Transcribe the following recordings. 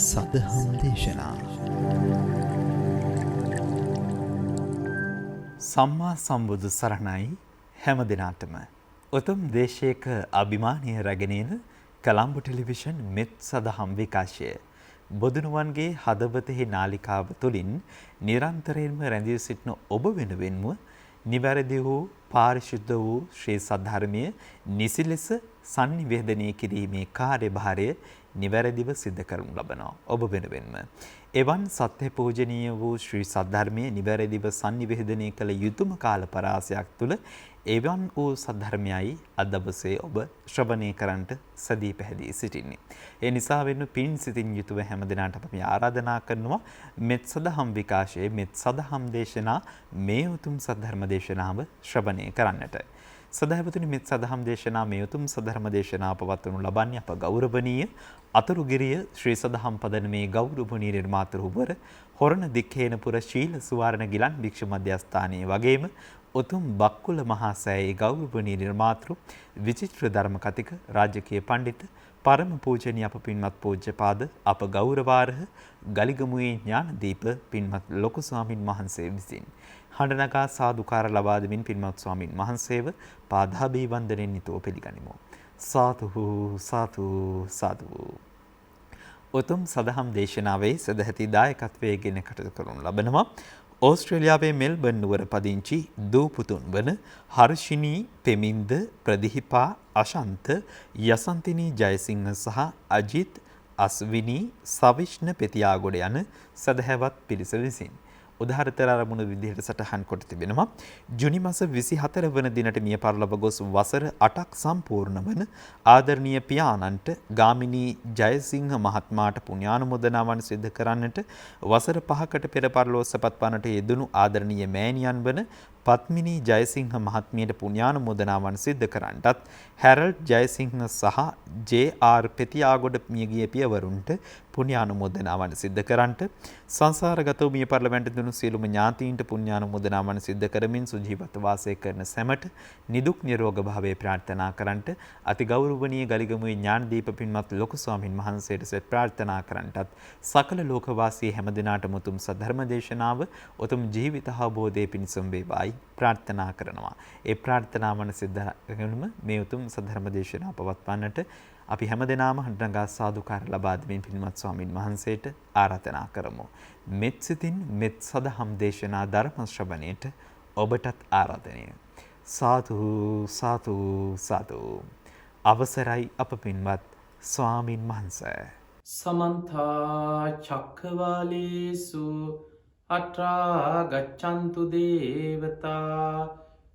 සදහම් දේශනා සම්මා සම්බුදු සරණයි හැම දිනාටම උතුම් දේශයක අභිමානය රැගෙනන කළම්බු ටෙලිවිෂන් මෙත් සදහම් විකාශය බොදුනුවන්ගේ හදවතෙහි නාලිකාව තුළින් නිරන්තරයෙන්ම රැඳී සිටින ඔබ වෙනුවෙන්ම නිවැරදි වූ පාරිශුද්ධ වූ ශ්‍රී සද්ධර්මය නිසි ලෙස සංනිවේදනය කිරීමේ කාර්යභාරය නිවැරදිව සිද්ධ කරනු ලබනවා ඔබ වෙනුවෙන්ම. එවන් සත්‍ය පූජනීය වූ ශ්‍රී සද්ධර්මයේ නිවැරදිව සංනිවේදනය කළ යුතුම කාල පරාසයක් තුළ එවන් වූ සද්ධර්මයයි අද දවසේ ඔබ ශ්‍රවණය කරන්නට සදී පැහැදී සිටින්නේ. ඒ නිසා වෙන පින් සිතින් යුතුව හැම දිනකට අපි ආරාධනා කරනවා මෙත් සදහම් විකාශයේ මෙත් සදහම් දේශනා මේ උතුම් සද්ධර්ම දේශනාව ශ්‍රවණය කරන්නට. සදහවතුනි මෙත් සදහම් දේශනා මේ උතුම් සද්ධර්ම දේශනාව පවත්වනු ලබන්නේ අප ගෞරවනීය අතුරුගිරිය ශ්‍රී සදහම් පදනමේ ගෞරවනීය නිර්මාතෘවර හොරණ දික්හේනපුර ශීල සුවාරණ ගිලන් භික්ෂු මධ්‍යස්ථානයේ වගේම උතුම් බක්කුල මහා සෑයේ ගෞරවනීය නිර්මාතෘ විචිත්‍ර ධර්ම කතික රාජකීය පඬිතු පරම පූජනීය අප පින්වත් පූජ්‍යපාද අප ගෞරවාර්හ ගලිගමුවේ ඥානදීප පින්වත් ලොකු ස්වාමින් වහන්සේ විසින් හඬනගා සාදුකාර ලබා දෙමින් පින්වත් ස්වාමින් වහන්සේව පාදාභි වන්දනෙන් නිතෝ පිළිගනිමු. සාදු සාදු සාදු. උතුම් සදහම් දේශනාවේ සදැහැති දායකත්වයේ ගෙන කටයුතු කරනු ලබනවා. ඕස්ට්‍රේලියාවේ මෙල්බර්න් නුවර පදිංචි දූපුතුන් වන හර්ෂිනී පෙමින්ද ප්‍රදිහිපා අශන්ත යසන්තිනී ජයසිංහ සහ අජිත් අස්විනී සවිෂ්ණ පෙතියාගොඩ යන සදහැවත් පිරිස විසින් උදාහරතර අරමුණු විදිහට සටහන් කොට තිබෙනවා. ජුනි මාස 24 වන දිනට මිය පරලොව ගොස් වසර 8ක් සම්පූර්ණ වන ආදරණීය පියාණන්ට ගාමිණී ජයසිංහ මහත්මයාට පුණ්‍යානුමෝදනාවන් සිදු කරන්නට වසර 5කට පෙර පරලෝසපත් වන්නට යෙදුණු ආදරණීය මෑණියන් වන පත්මිනී ජයසිංහ මහත්මියට පුණ්‍යානුමෝදනාවන් සිදු කරන්නටත් හැරල්ඩ් ජයසිංහ සහ ජේ.ආර්. පෙතියාගොඩ මියගිය පියවරුන්ට පුණ්‍යානුමෝදනාවන් සිදු කරන්නට සංසාරගතව මිය පරලොවට දුණු සියලුම ඥාතීන්ට පුණ්‍යානුමෝදනාවන් සිදු කරමින් සුජීවත්ව වාසය කරන සැමට නිදුක් නිරෝග භාවය ප්‍රාර්ථනා කරන්නට අති ගෞරවනීය ගලිගමුවේ ඥානදීප පින්වත් ලොකු ස්වාමින් වහන්සේට සෙත් ප්‍රාර්ථනා කරන්නටත් සකල ලෝකවාසී හැම දිනාටම උතුම් සද්ධර්ම දේශනාව උතුම් ජීවිත අවබෝධයේ පිණිසම වේවායි ප්‍රාර්ථනා කරනවා. ඒ ප්‍රාර්ථනාවන සිද්ධ කරගනුම මේ උතුම් සද්ධර්ම දේශනාව පවත්වන්නට අපි හැමදෙනාම හඬනගා සාදුකාර ලබා දෙමින් පින්වත් ස්වාමින් වහන්සේට ආරාධනා කරමු. මෙත් සිතින් මෙත් සදහම් දේශනා ධර්ම ශ්‍රවණයට ඔබටත් ආරාධනය. සාදු සාදු සාදු. අවසරයි අප පින්වත් ස්වාමින් වහන්සේ. සමන්ත චක්කවාලේසු අත්‍රා ගච්ඡන්තු දේවතා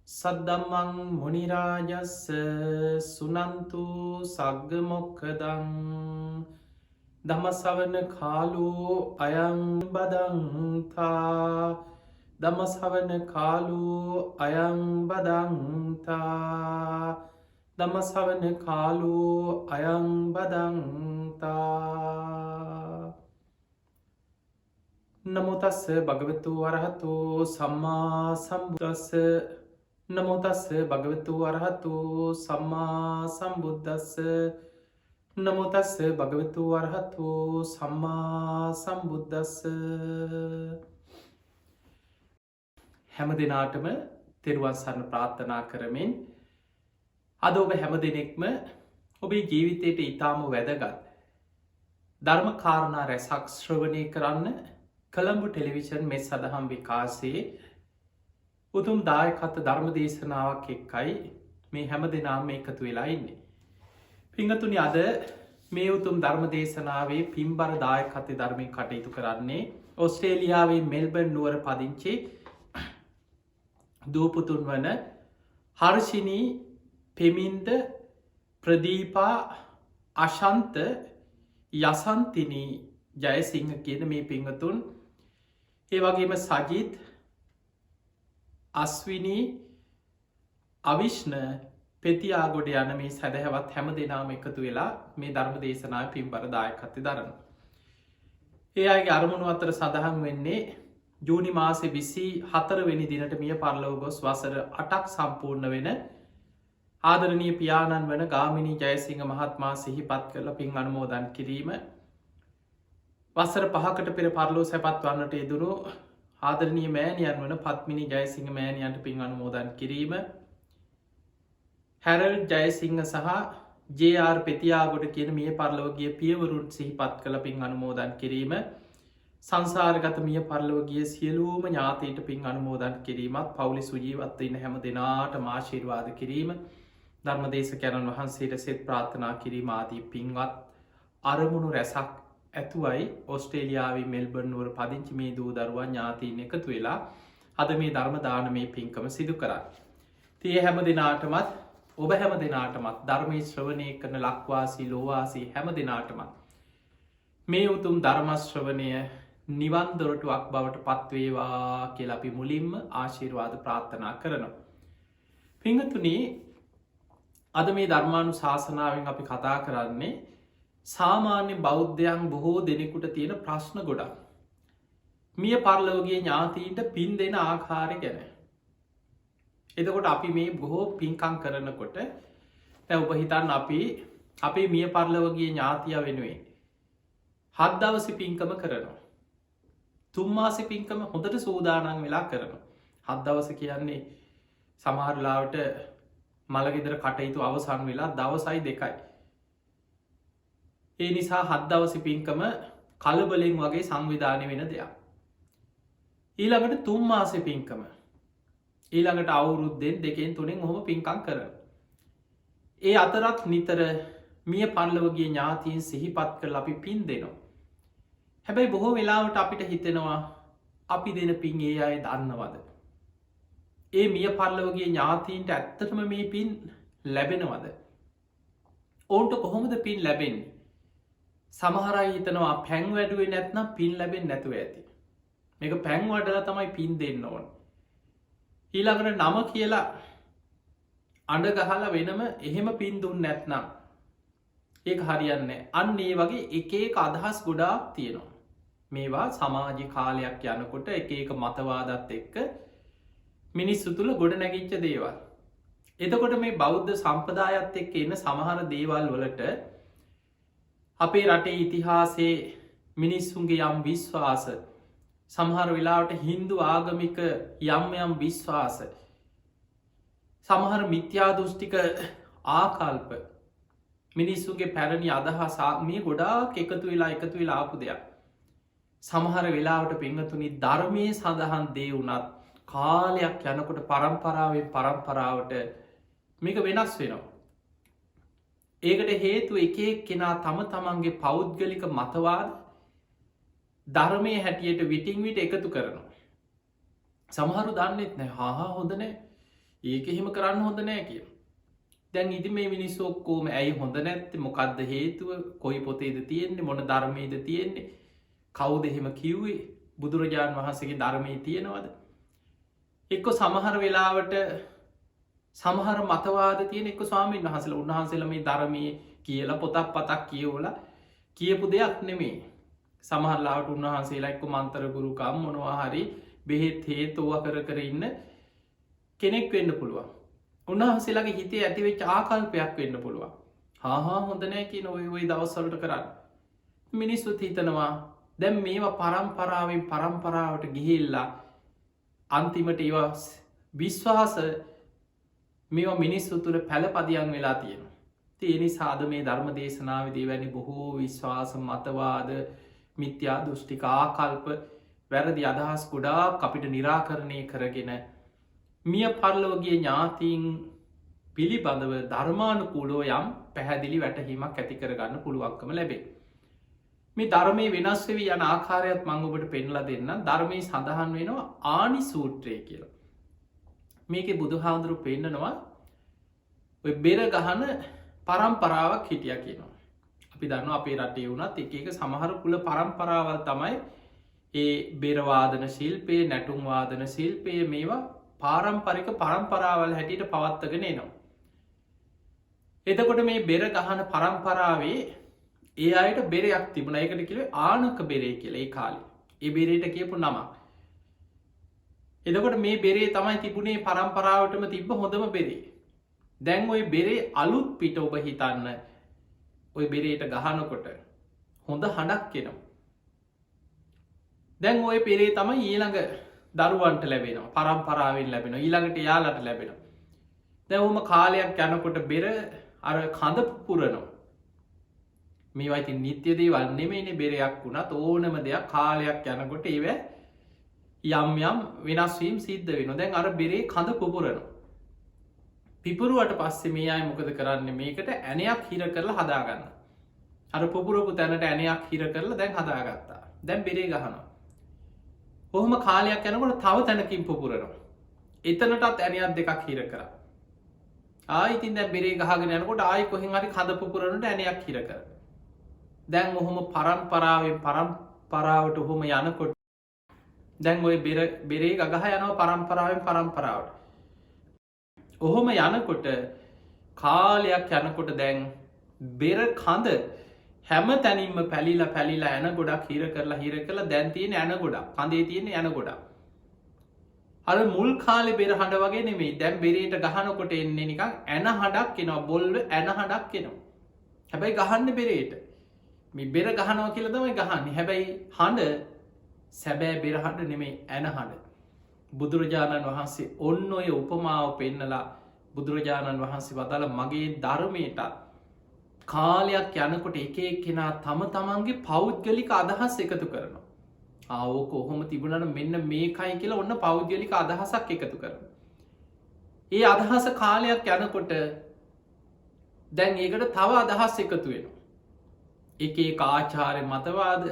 සද්දම්මං මුනි රාජස්ස සුනන්තු සග්ග මොක්ඛදං ධම්මසවන කාලෝ අයං බදන්තා ධම්මසවන කාලෝ අයං බදන්තා ධම්මසවන කාලෝ අයං බදන්තා. නමෝ තස්ස භගවතු වරහතෝ සම්මා සම්බුද්දස්ස නමෝ තස්ස භගවතු වරහතෝ සම්මා සම්බුද්දස්ස නමෝ තස්ස භගවතු වරහතෝ සම්මා සම්බුද්දස්ස. හැම දිනාටම තෙරුවන් සරණ ප්‍රාර්ථනා කරමින් අද ඔබ හැම දෙනෙක්ම ඔබේ ජීවිතයට ඉතාම වැදගත් ධර්ම කාරණා රැසක් ශ්‍රවණය කරන්න කළඹු ටෙලිවිෂන් මෙත් සදහම් විකාශයේ උතුම් දායකත්ව ධර්ම දේශනාවක් එක්කයි මේ හැම දෙනාම එකතු වෙලා ඉන්නේ. පිංගතුනි අද මේ උතුම් ධර්ම දේශනාවේ පින්බර දායකත්ව ධර්මයෙන් කටයුතු කරන්නේ ඕස්ට්‍රේලියාවේ මෙල්බර්න් නුවර පදිංචි දූපුතුන් වන හර්ෂිනී පෙමින්ද ප්‍රදීපා අශන්ත යසන්තිනී ජයසිංහ කියන මේ පිංගතුන් ඒ වගේම සජිත් අස්විනී අවිෂ්ණ පෙතියාගොඩ යන මේ සැදැහැවත් හැම දෙනාම එකතු වෙලා මේ ධර්ම දේශනාව පින්බර දායකත්වය දරන. ඒ අයගේ අරමුණු අතර සඳහන් වෙන්නේ ජූනි මාසේ 24 වෙනි දිනට මිය පරලොව ගොස් වසර 8ක් සම්පූර්ණ වෙන ආදරණීය පියාණන් වන ගාමිණී ජයසිංහ මහත්මයා සිහිපත් කරලා පින් අනුමෝදන් කිරීම වසර 5කට පෙර පරලෝ සැපත් වන්නට යෙදුණු ආදරණීය මෑණියන් වන පත්මිනී ජයසිංහ මෑණියන්ට පින් අනුමෝදන් කිරීම, හැරල්ඩ් ජයසිංහ සහ ජේ.ආර්. පෙතියාගොඩ කියන මිය පරලොව ගිය පියවරුන් සිහිපත් කළ පින් අනුමෝදන් කිරීම, සංසාරගත මිය පරලොව ගිය සියලුම ඥාතීන්ට පින් අනුමෝදන් කිරීමත්, පවුලේ සුජීවත්ව ඉන්න හැම දෙනාටම ආශිර්වාද කිරීම, ධර්මදේශකයන්න් වහන්සේට සෙත් ප්‍රාර්ථනා කිරීම ආදී පින්වත් අරමුණු රැසක් ඇතුවයි ඔස්ට්‍රේලියාවේ මෙල්බර්න් නුවර පදිංචි මේ දූ දරුවන් ඥාතීන් එකතු වෙලා අද මේ ධර්ම දානමේ පින්කම සිදු කරා. තිය හැම දෙනාටමත් ඔබ හැම දෙනාටමත් ධර්මයේ ශ්‍රවණය කරන ලක්වාසී ලෝවාසී හැම දෙනාටමත් මේ උතුම් ධර්මශ්‍රවණය නිවන් දොරටුවක් බවට පත්වේවා කියලා අපි මුලින්ම ආශිර්වාද ප්‍රාර්ථනා කරනවා. පිංහතුනි, අද මේ ධර්මානු ශාසනාවෙන් අපි කතා කරන්නේ සාමාන්‍ය බෞද්ධයන් බොහෝ දෙනෙකුට තියෙන ප්‍රශ්න ගොඩක්. මිය පරලෝකයේ ඥාතීන්ට පින් දෙන ආකාරය ගැන. එතකොට අපි මේ බොහෝ පින්කම් කරනකොට ඔබ හිතන්න අපි මිය පරලෝකයේ ඥාතිය වෙනුවෙන් 7 දවස පින්කම කරනවා. 3 මාස පින්කම හොඳට සූදානම් වෙලා කරනවා. 7 දවස කියන්නේ සමහරලාවට මළගෙදර කටයුතු අවසන් වෙලා දවසයි 2යි. ඒ නිසා 7 දවස පින්කම කලබලෙන් වගේ සංවිධානය වෙන දෙයක්. ඊළඟට 3 මාස පින්කම, ඊළඟට අවුරුද්දෙන් 2-3 ඔහොම පින්කම් කරන. ඒ අතරත් නිතර මිය පරලොවගේ ඥාතීන් සිහිපත් කරලා අපි පින් දෙනවා. හැබැයි බොහෝ වෙලාවට අපිට හිතෙනවා අපි දෙන පින් ඒ අය දන්නවද? ඒ මිය පරලොවගේ ඥාතීන්ට ඇත්තටම මේ පින් ලැබෙනවද? ඔවුන්ට කොහොමද පින් ලැබෙන්නේ? සමහර අය හිතනවා පැන් වැඩුවේ නැත්නම් පින් ලැබෙන්නේ නැතුව ඇති. මේක පැන් වඩලා තමයි පින් දෙන්න ඕන. ඊළඟට නම කියලා අඬ ගහලා වෙනම එහෙම පින් දුන්නේ නැත්නම් ඒක හරියන්නේ නැහැ. අන්න ඒ වගේ එක එක අදහස් ගොඩාක් තියෙනවා. මේවා සමාජ කාලයක් යනකොට එක එක මතවාදත් එක්ක මිනිස්සු තුළ ගොඩ නැගිච්ච දේවල්. එතකොට මේ බෞද්ධ සම්ප්‍රදායත් එක්ක එන සමහර දේවල් වලට අපේ රටේ ඉතිහාසයේ මිනිස්සුන්ගේ යම් විශ්වාස, සමහර වෙලාවට හින්දු ආගමික යම් විශ්වාස, සමහර මිත්‍යා දෘෂ්ටික ආකල්ප, මිනිස්සුගේ පැරණි අදහස් මේ ගොඩාක් එකතු වෙලා ආපු දෙයක්. සමහර වෙලාවට පින්වතුනි ධර්මයේ සඳහන් දේ වුණත් කාලයක් යනකොට පරම්පරාවට මේක වෙනස් වෙනවා. ඒකට හේතු එක එක්කෙනා තම තමන්ගේ පෞද්ගලික මතවාද ධර්මයේ හැටියට විටින් විට එකතු කරනවා. සමහරු දන්නෙත් නැහැ හොඳ නැහැ. ඒක එහෙම කරන්න හොඳ නැහැ කියලා. දැන් ඉතින් මේ මිනිස්සු ඔක්කොම ඇයි හොඳ නැත්තේ? මොකද්ද හේතුව? කොයි පොතේද තියෙන්නේ? මොන ධර්මයේද තියෙන්නේ? කවුද එහෙම කිව්වේ? බුදුරජාණන් වහන්සේගේ ධර්මයේ තියෙනවද? එක්ක සමහර වෙලාවට සමහර මතවාද තියෙන එක්ක ස්වාමීන් වහන්සේලා උන්වහන්සේලා මේ ධර්මයේ කියලා පොතක් පතක් කියවලා කියපු දෙයක් නෙමෙයි. සමහර ලාවට උන්වහන්සේලා එක්ක මන්ත්‍ර ගුරුකම් මොනවා හරි බෙහෙත් හේතුව කර ඉන්න කෙනෙක් වෙන්න පුළුවන්. උන්වහන්සේලාගේ හිතේ ඇතිවෙච්ච ආකල්පයක් වෙන්න පුළුවන්. හොඳ නැහැ කියන ওই දවස්වලට කරන්න. මිනිස්සුත් හිතනවා දැන් මේවා පරම්පරාවට ගිහිල්ලා අන්තිමට ඒවා විශ්වාස මේවා මිනිස්සු තුළ පැළපදියම් වෙලා තියෙනවා. ඒ නිසා අද මේ ධර්ම දේශනාවේදී වැනි බොහෝ විශ්වාස, මතවාද, මිත්‍යා දෘෂ්ටික ආකල්ප, වැරදි අදහස් ගොඩාක් අපිට निराකරණය කරගෙන මිය පරලෝකීය ඥාතීන් පිළිබඳව ධර්මානුකූලව යම් පැහැදිලි වැටහීමක් ඇති කරගන්න පුළුවන්කම ලැබේ. මේ ධර්මයේ වෙනස් වෙවි යන ආකාරයත් මම ඔබට පෙන්ලා දෙන්නම්. ධර්මයේ සඳහන් වෙනවා ආනි සූත්‍රය කියලා. මේකේ බුදුහාමුදුරු පෙන්නනවා ඔය බෙර ගහන පරම්පරාවක් හිටියා කියනවා. අපි දන්නවා අපේ රටේ වුණත් එක සමහර කුල පරම්පරාවල් තමයි ඒ බෙර වාදන ශිල්පය, නැටුම් වාදන ශිල්පය මේවා පාරම්පරික පරම්පරාවල් හැටියට පවත්වාගෙන එනවා. එතකොට මේ බෙර ගහන පරම්පරාවේ ඒ අයට බෙරයක් තිබුණා. ඒකට කිව්වේ ආනක බෙරේ කියලා ඒ කාලේ. ඒ බෙරේට කියපු නමක්. එතකොට මේ බෙරේ තමයි තිබුණේ පරම්පරාවටම තිබ්බ හොඳම බෙරේ. දැන් ওই බෙරේ අලුත් පිට ඔබ හිතන්න ওই බෙරේට ගහනකොට හොඳ හඬක් එනවා. දැන් ඔය පෙරේ තම ඊළඟ දරුවන්ට ලැබෙන පරම්පරාවෙන් ලැබෙන ඊළඟට යාලට ලැබෙන දැවම කාලයක් යනකොට බෙර අර කඳ පුරනවා මේවයිති නිත්‍ය දේවල් නෙමේනේ බෙරයක් වුණත් ඕනම දෙයක් කාලයක් යනකොට ඒව යම් යම් වෙනස්වීම් සිද්ධ වෙන දැන් අර බෙරේ කඳ පුපුරනවා පිපුරුවට පස්සේ මේ අය මොකද කරන්න මේකට ඇනයක් හිර කරලා හදාගන්න අර පුපුරපු තැනට ඇනයක් හිර කරලා දැන් හදාගත්තා දැන් බෙරේ ගහනවා ඔහොම කාලයක් යනකොට තව තැනකින් පුපුරනවා එතනටත් ඇනයක් දෙකක් හිර කර ආයිතින් දැ බෙරේ ගහගෙන යනකොට ආයි කොහෙන් හරි කඳ පුපුරනට ඇනයක් හිර කර දැන් ඔහොම පරම්පරාවෙන් පරම්පරාවට ඔහොම යනකොට දැන් ඔය බෙරේ ගහ යනවා පරම්පරාවෙන් පරම්පරාවට ඔහොම යනකොට කාලයක් යනකොට දැන් බෙර කඳ හැම තැනින්ම පැලිලා ඇන ගොඩක් හිර කරලා දැන් තියෙන ඇන ගොඩක් කඳේ තියෙන ඇන ගොඩක් අර මුල් කාලෙ බෙර හඬ වගේ නෙමේ දැන් බෙරේට ගහනකොට එන්නේ නිකං ඇන හඩක් එනවා බොල්ව ඇන හඩක් එනවා හැබැයි ගහන්න බෙරේට මේ බෙර ගහනවා කියල තමයි ගහන්න හැබැයි හඬ සැබෑ බෙරහඬ නෙමේ ඇන හඬ බුදුරජාණන් වහන්සේ ඔන්න ඔය උපමාව පෙන්නලා බුදුරජාණන් වහන්සේ වදාළ මගේ ධර්මයටත් කාලයක් යනකොට එක කෙනා තම තමන්ගේ පෞද්ගලික අදහස් එකතු කරනවා ආවෝක ඔහොම තිබුණට මෙන්න මේකයි කියලා ඔන්න පෞද්ගලික අදහසක් එකතු කරන ඒ අදහස කාලයක් යනකොට දැන් ඒකට තව අදහස් එකතු වෙන එක ආචාරය මතවාද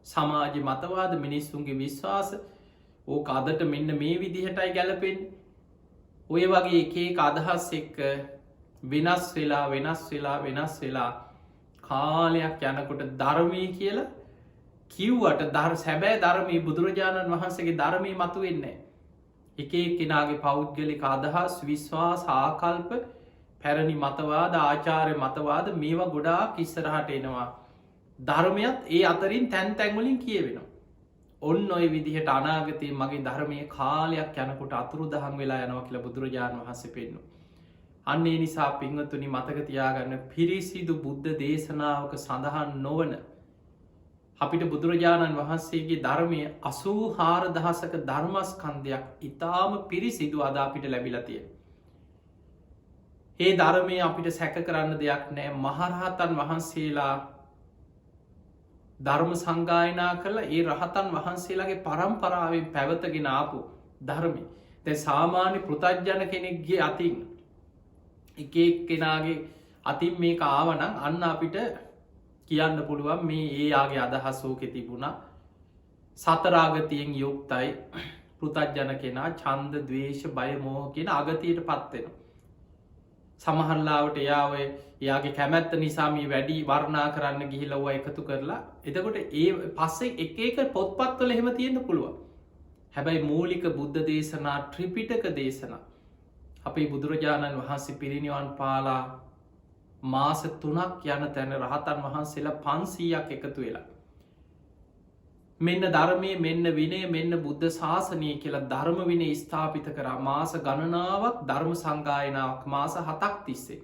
සමාජ මතවාද මිනිස්සුන්ගේ විශ්වාස ඕක අදට මෙන්න මේ විදිහටයි ගැලපෙන් ඔය වගේ එක අදහස් එක්ක වෙනස් වෙලා කාලයක් යනකොට ධර්මී කියලා කිව්වට සැබෑ ධර්මී බුදුරජාණන් වහන්සේගේ ධර්මී මතු වෙන්නේ එක කෙනාගේ පෞද්ගලික අදහස් විශ්වාස ආකල්ප පැරණි මතවාද ආචාරය මතවාද මේවා ගොඩාක් ඉස්සරහට එනවා ධර්මයත් ඒ අතරින් තැන් තැන්වලින් කියවෙනවා ඔන්න ඔය විදිහට අනාගතය මගේ ධර්මය කාලයක් යනකොට අතුරු දහන් වෙලා යනවා කියලා බුදුරජාණන් වහන්සේ පෙන්නු අන්නේ නිසා පිංහතුනි මතකතියාගන්න පිරිසිදු බුද්ධ දේශනාවක සඳහන් නොවන අපිට බුදුරජාණන් වහන්සේගේ ධර්මය 84,000ක ධර්මස්කන්ධයක් ඉතාම පිරිසිදු අද අපිට ලැබිලතිය. ඒ ධර්මය අපිට සැක කරන්න දෙයක් නෑ මහරහතන් වහන්සේලා ධර්ම සංගායනා කරලා ඒ රහතන් වහන්සේලාගේ පරම්පරාවෙන් පැවතගෙන ආපු ධර්මය දැ සාමාන්‍ය පෘතජ්ජන කෙනෙක්ගේ අතින් එක කෙනාගේ අතින් මේ ආවනං අන්න අපිට කියන්න පුළුවන් මේ ඒයාගේ අදහස්සෝකෙ තිබුණා සතරාගතියෙන් යුක්තයි පෘතජ්ජන කෙනා චන්ද දවේශ බය මෝහ කියන අගතියට පත්වෙන සමහරලාවට එයාව එයාගේ කැමැත්ත නිසාම වැඩි වර්ණා කරන්න ගිහිලව එකතු කරලා එතකොට ඒ පස්සේ එක පොත්පත්වල එහෙම තියෙන්න්න පුළුවන් හැබැයි මූලික බුද්ධ දේශනා ත්‍රිපිටක දේශනා අපේ බුදුරජාණන් වහන්සේ පිරිනිවන් පාලා මාස 3ක් යන තැන රහතන් වහන්සේලා 500ක් එකතු වෙලා මෙන්න ධර්මය මෙන්න විනය මෙන්න බුද්ධ ශාසනය කියලා ධර්ම විනය ස්ථාපිත කරා මාස ගණනාවක් ධර්ම සංගායනාවක් මාස 7ක් තිස්සේ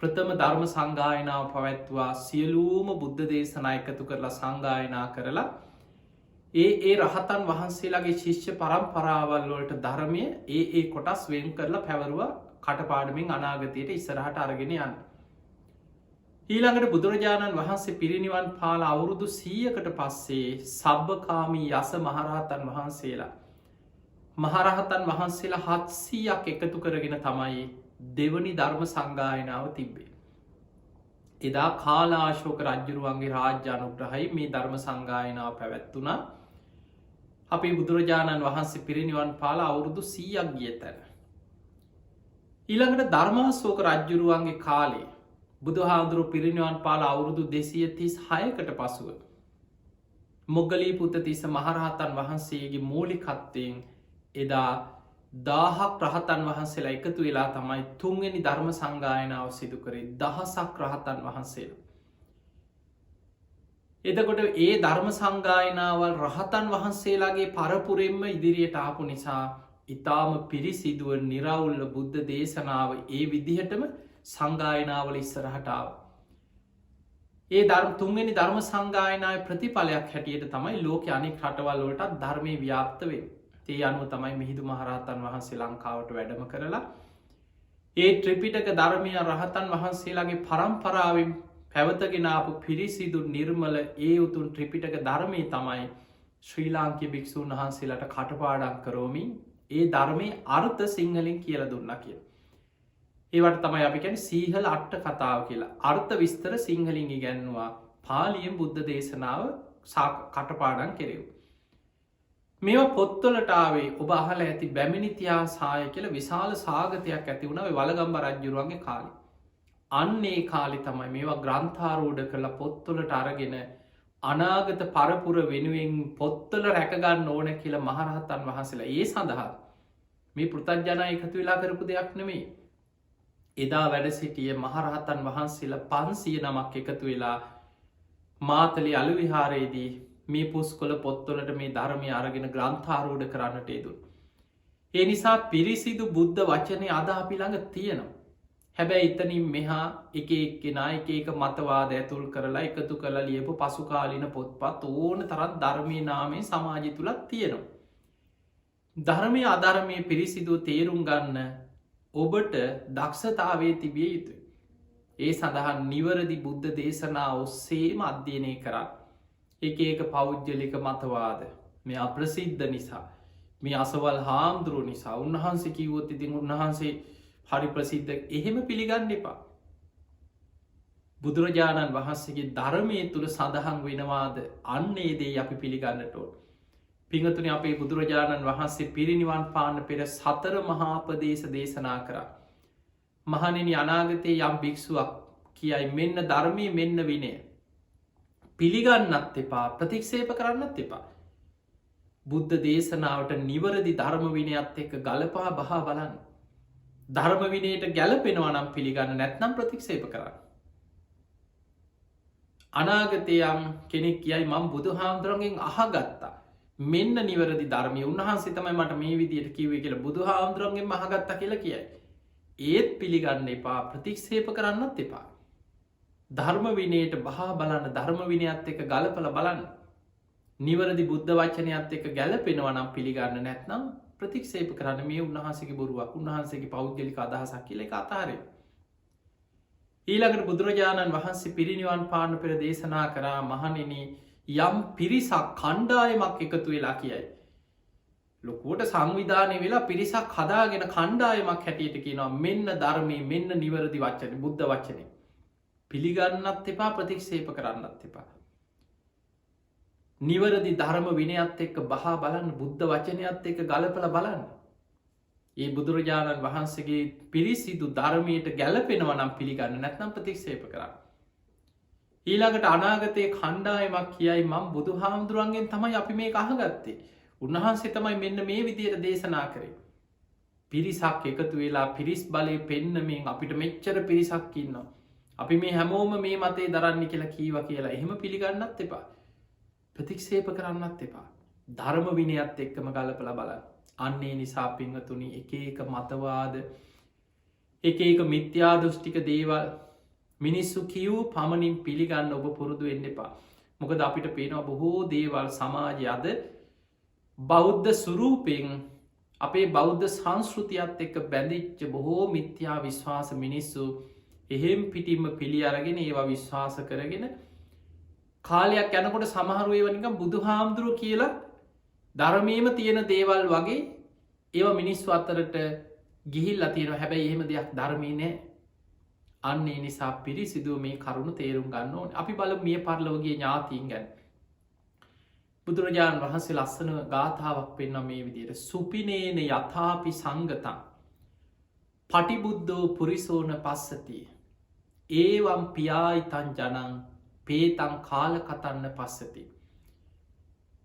ප්‍රථම ධර්ම සංගායනාව පවැත්වා සියලූම බුද්ධ දේශනා එකතු කරලා සංගායනා කරලා ඒ රහතන් වහන්සේලාගේ ශිෂ්‍ය පරම්පරාවල් වලට ධර්මය ඒ කොටස් වෙන් කරලා පැවරුවා කටපාඩමින් අනාගතයට ඉස්සරහට අරගෙන යන්න. ඊළඟට බුදුරජාණන් වහන්සේ පිරිනිවන් පාල අවුරුදු 100කට පස්සේ සබ්බකාමී යස මහරහතන් වහන්සේලා මහරහතන් වහන්සේලා 700ක් එකතු කරගෙන තමයි දෙවනි ධර්ම සංගායනාව තිබ්බේ. එදා කාලාශෝක රජ්ජුරුවන්ගේ රාජ්‍ය අනුග්‍රහයි මේ ධර්ම සංගායනාව පැවැත්වුණා. අපි බුදුරජාණන් වහන්සේ පිරිනිවන් පාල අවුරුදු 100ක් ගිය තැන. ඊළඟට ධර්මාශෝක රජ්ජුරුවන්ගේ කාලේ බුදුහාඳුරු පිරිනිවන් පාල අවුරුදු 236කට පසුව මොග්ගලී පුත්තිස්ස මහරහතන් වහන්සේගේ මූලිකත්වයෙන් එදා 1000ක් රහතන් වහන්සේලා එකතු වෙලා තමයි තුන්වෙනි ධර්ම සංගායනාව සිදු කරේ 1000ක් රහතන් වහන්සේලා. එතකොට ඒ ධර්ම සංගායනාවල් රහතන් වහන්සේලාගේ පරපුරෙන්ම ඉදිරියට ආපු නිසා ඉතාම පිරිසිදුව නිරවුල්ල බුද්ධ දේශනාව ඒ විදිහටම සංගායනාවල ඉස්සරහටාව. ඒ ධර්ම තුන්වෙනි ධර්ම සංගායනාවේ ප්‍රතිඵලයක් හැටියට තමයි ලෝක අනෙක් රටවල් වලට ධර්මයේ ව්‍යාප්ත වෙන්නේ. ඒ අනුව තමයි මිහිඳු මහරහතන් වහන්සේ ලංකාවට වැඩම කරලා ඒ ත්‍රිපිටක ධර්මය රහතන් වහන්සේලාගේ පරම්පරාවෙන් පැවතගෙන ආපු පිරිසිදු නිර්මල ඒ උතුම් ත්‍රිපිටක ධර්මය තමයි ශ්‍රී ලාංකික භික්ෂූන් වහන්සේලාට කටපාඩම් කරවමින් ඒ ධර්මයේ අර්ථ සිංහලෙන් කියලා දුන්නා කියලා. ඒවට තමයි අපි කියන්නේ සීහල අට්ඨ කතාව කියලා. අර්ථ විස්තර සිංහලින් ඉගැන්වුවා. පාලියෙන් බුද්ධ දේශනාව කටපාඩම් කෙරෙව්වා. මේවා පොත්වලට ආවේ ඔබ අහලා ඇති බැමිණි ඉතිහාසය කියලා විශාල සාගතයක් ඇති වුණා ඔය වළගම්බ රජුරුවන්ගේ කාලේ. අන්න ඒ කාලේ තමයි මේවා ග්‍රන්ථාරූඪ කරලා පොත්වලට අරගෙන අනාගත පරපුර වෙනුවෙන් පොත්වල රැකගන්න ඕන කියලා මහරහතන් වහන්සේලා ඒ සඳහා මේ පෘථග්ජනයා එකතු වෙලා කරපු දෙයක් නෙමෙයි. එදා වැඩ සිටිය මහරහතන් වහන්සේලා 500 නමක් එකතු වෙලා මාතලේ අලු විහාරයේදී මේ පුස්කොළ පොත්වලට මේ ධර්මය අරගෙන ග්‍රන්ථාරූඪ කරන්නට යෙදුණා. ඒ නිසා පිරිසිදු බුද්ධ වචනේ අද අපි ළඟ තියෙනවා. හැබැයි එතනින් මෙහා එක එක්කෙනා එක මතවාද ඇතුල් කරලා එකතු කරලා ලියපු පසුකාලීන පොත්පත් ඕන තරම් ධර්මයේ නාමයෙන් සමාජය තුලත් තියෙනවා. ධර්මයේ අධර්මයේ පිරිසිදු තේරුම් ගන්න ඔබට දක්ෂතාවයේ තිබිය යුතුයි. ඒ සඳහා නිවැරදි බුද්ධ දේශනා ඔස්සේම අධ්‍යයනය කරා. එක පෞද්ගලික මතවාද මේ අප්‍රසිද්ධ නිසා මේ අසවල් හාමුදුරුව නිසා උන්වහන්සේ කිව්වොත් ඉතින් උන්වහන්සේ හරි ප්‍රසිද්ධ එහෙම පිළිගන්න එපා. බුදුරජාණන් වහන්සේගේ ධර්මයේ තුල සඳහන් වෙනවාද අන්න ඒ දේ අපි පිළිගන්නට ඕන. පින්වතුනි අපේ බුදුරජාණන් වහන්සේ පිරිනිවන් පාන්න පෙර 4 මහා උපදේශ දේශනා කරා. මහණෙනි අනාගතයේ යම් භික්ෂුවක් කියයි මෙන්න ධර්මයේ මෙන්න විනය පිළිගන්නත් එපා ප්‍රතික්ෂේප කරන්නත් එපා. බුද්ධ දේශනාවට නිවැරදි ධර්ම විනයත් එක්ක ගලපා බහා බලන්න. ධර්ම විනයට ගැලපෙනවා නම් පිළිගන්න නැත්නම් ප්‍රතික්ෂේප කරන්න. අනාගතයේ යම් කෙනෙක් කියයි මම බුදුහාමුදුරන්ගෙන් අහගත්තා මෙන්න නිවැරදි ධර්මය උන්වහන්සේ තමයි මට මේ විදියට කිව්වේ කියලා බුදුහාමුදුරන්ගෙන් අහගත්තා කියලා කියයි. ඒත් පිළිගන්න එපා ප්‍රතික්ෂේප කරන්නත් එපා. ධර්ම විනයට බහා බලන්න ධර්ම විනයත් එක්ක ගලපලා බලන්න. නිවැරදි බුද්ධ වචනයත් එක්ක ගැලපෙනවා නම් පිළිගන්න නැත්නම් ප්‍රතික්ෂේප කරන්න මේ උන්වහන්සේගේ බොරුවක් උන්වහන්සේගේ පෞද්ගලික අදහසක් කියලා ඒක අතහරින්න. ඊළඟට බුදුරජාණන් වහන්සේ පිරිනිවන් පාන්න පෙර දේශනා කරා මහණෙනි යම් පිරිසක් කණ්ඩායමක් එකතු වෙලා කියයි. ලොකුවට සංවිධානය වෙලා පිරිසක් හදාගෙන කණ්ඩායමක් හැටියට කියනවා මෙන්න ධර්මයේ මෙන්න නිවැරදි වචනේ බුද්ධ වචනේ. පිළිගන්නත් එපා ප්‍රතික්ෂේප කරන්නත් එපා. නිවැරදි ධර්ම විනයත් එක්ක බහා බලන්න බුද්ධ වචනයත් එක්ක ගලපලා බලන්න. ඒ බුදුරජාණන් වහන්සේගේ පිරිසිදු ධර්මයට ගැලපෙනවා නම් පිළිගන්න නැත්නම් ප්‍රතික්ෂේප කරන්න. ඊළඟට අනාගතයේ කණ්ඩායමක් කියයි මම බුදුහාමුදුරන්ගෙන් තමයි අපි මේක අහගත්තේ. උන්වහන්සේ තමයි මෙන්න මේ විදියට දේශනා කරේ. පිරිසක් එකතු වෙලා පිරිස් බලය පෙන්නමින් අපිට මෙච්චර පිරිසක් ඉන්නවා. අපි මේ හැමෝම මේ මතේ දරන්න කියලා කීවා කියලා එහෙම පිළිගන්නත් එපා. ප්‍රතික්ෂේප කරන්නත් එපා. ධර්ම විනයත් එක්කම ගලපලා බලන්න. අන්නේ නිසා පින්වතුනි එක මතවාද එක මිත්‍යා දෘෂ්ටික දේවල් මිනිස්සු කියූ පමණින් පිළිගන්න ඔබ පුරුදු වෙන්න එපා. මොකද අපිට පේනවා බොහෝ දේවල් සමාජය අද බෞද්ධ ස්වරූපයෙන් අපේ බෞද්ධ සංස්කෘතියත් එක්ක බැඳිච්ච බොහෝ මිත්‍යා විශ්වාස මිනිස්සු එහෙම් පිටින්ම පිළි අරගෙන ඒවා විශ්වාස කරගෙන කාලයක් යනකොට සමහරු ඒවා නිකන් බුදුහාමුදුරුවෝ කියලා ධර්මයේම තියෙන දේවල් වගේ ඒවා මිනිස්සු අතරට ගිහිල්ලා තියෙනවා. හැබැයි එහෙම දෙයක් ධර්මයේ නෑ. අන්න ඒ නිසා පිරිසිදුව මේ කරුණ තේරුම් ගන්න ඕනේ. අපි බලමු මිය පරලොවගේ ඥාතීන් ගැන. බුදුරජාණන් වහන්සේ ලස්සන ගාථාවක් පෙන්වන මේ විදිහට සුපිනේන යථාපි සංගතං පටිබුද්ධෝ පුරිසෝන පස්සති ඒවම් පියායිතං ජනං පේතං කාලකතන්න පස්සති.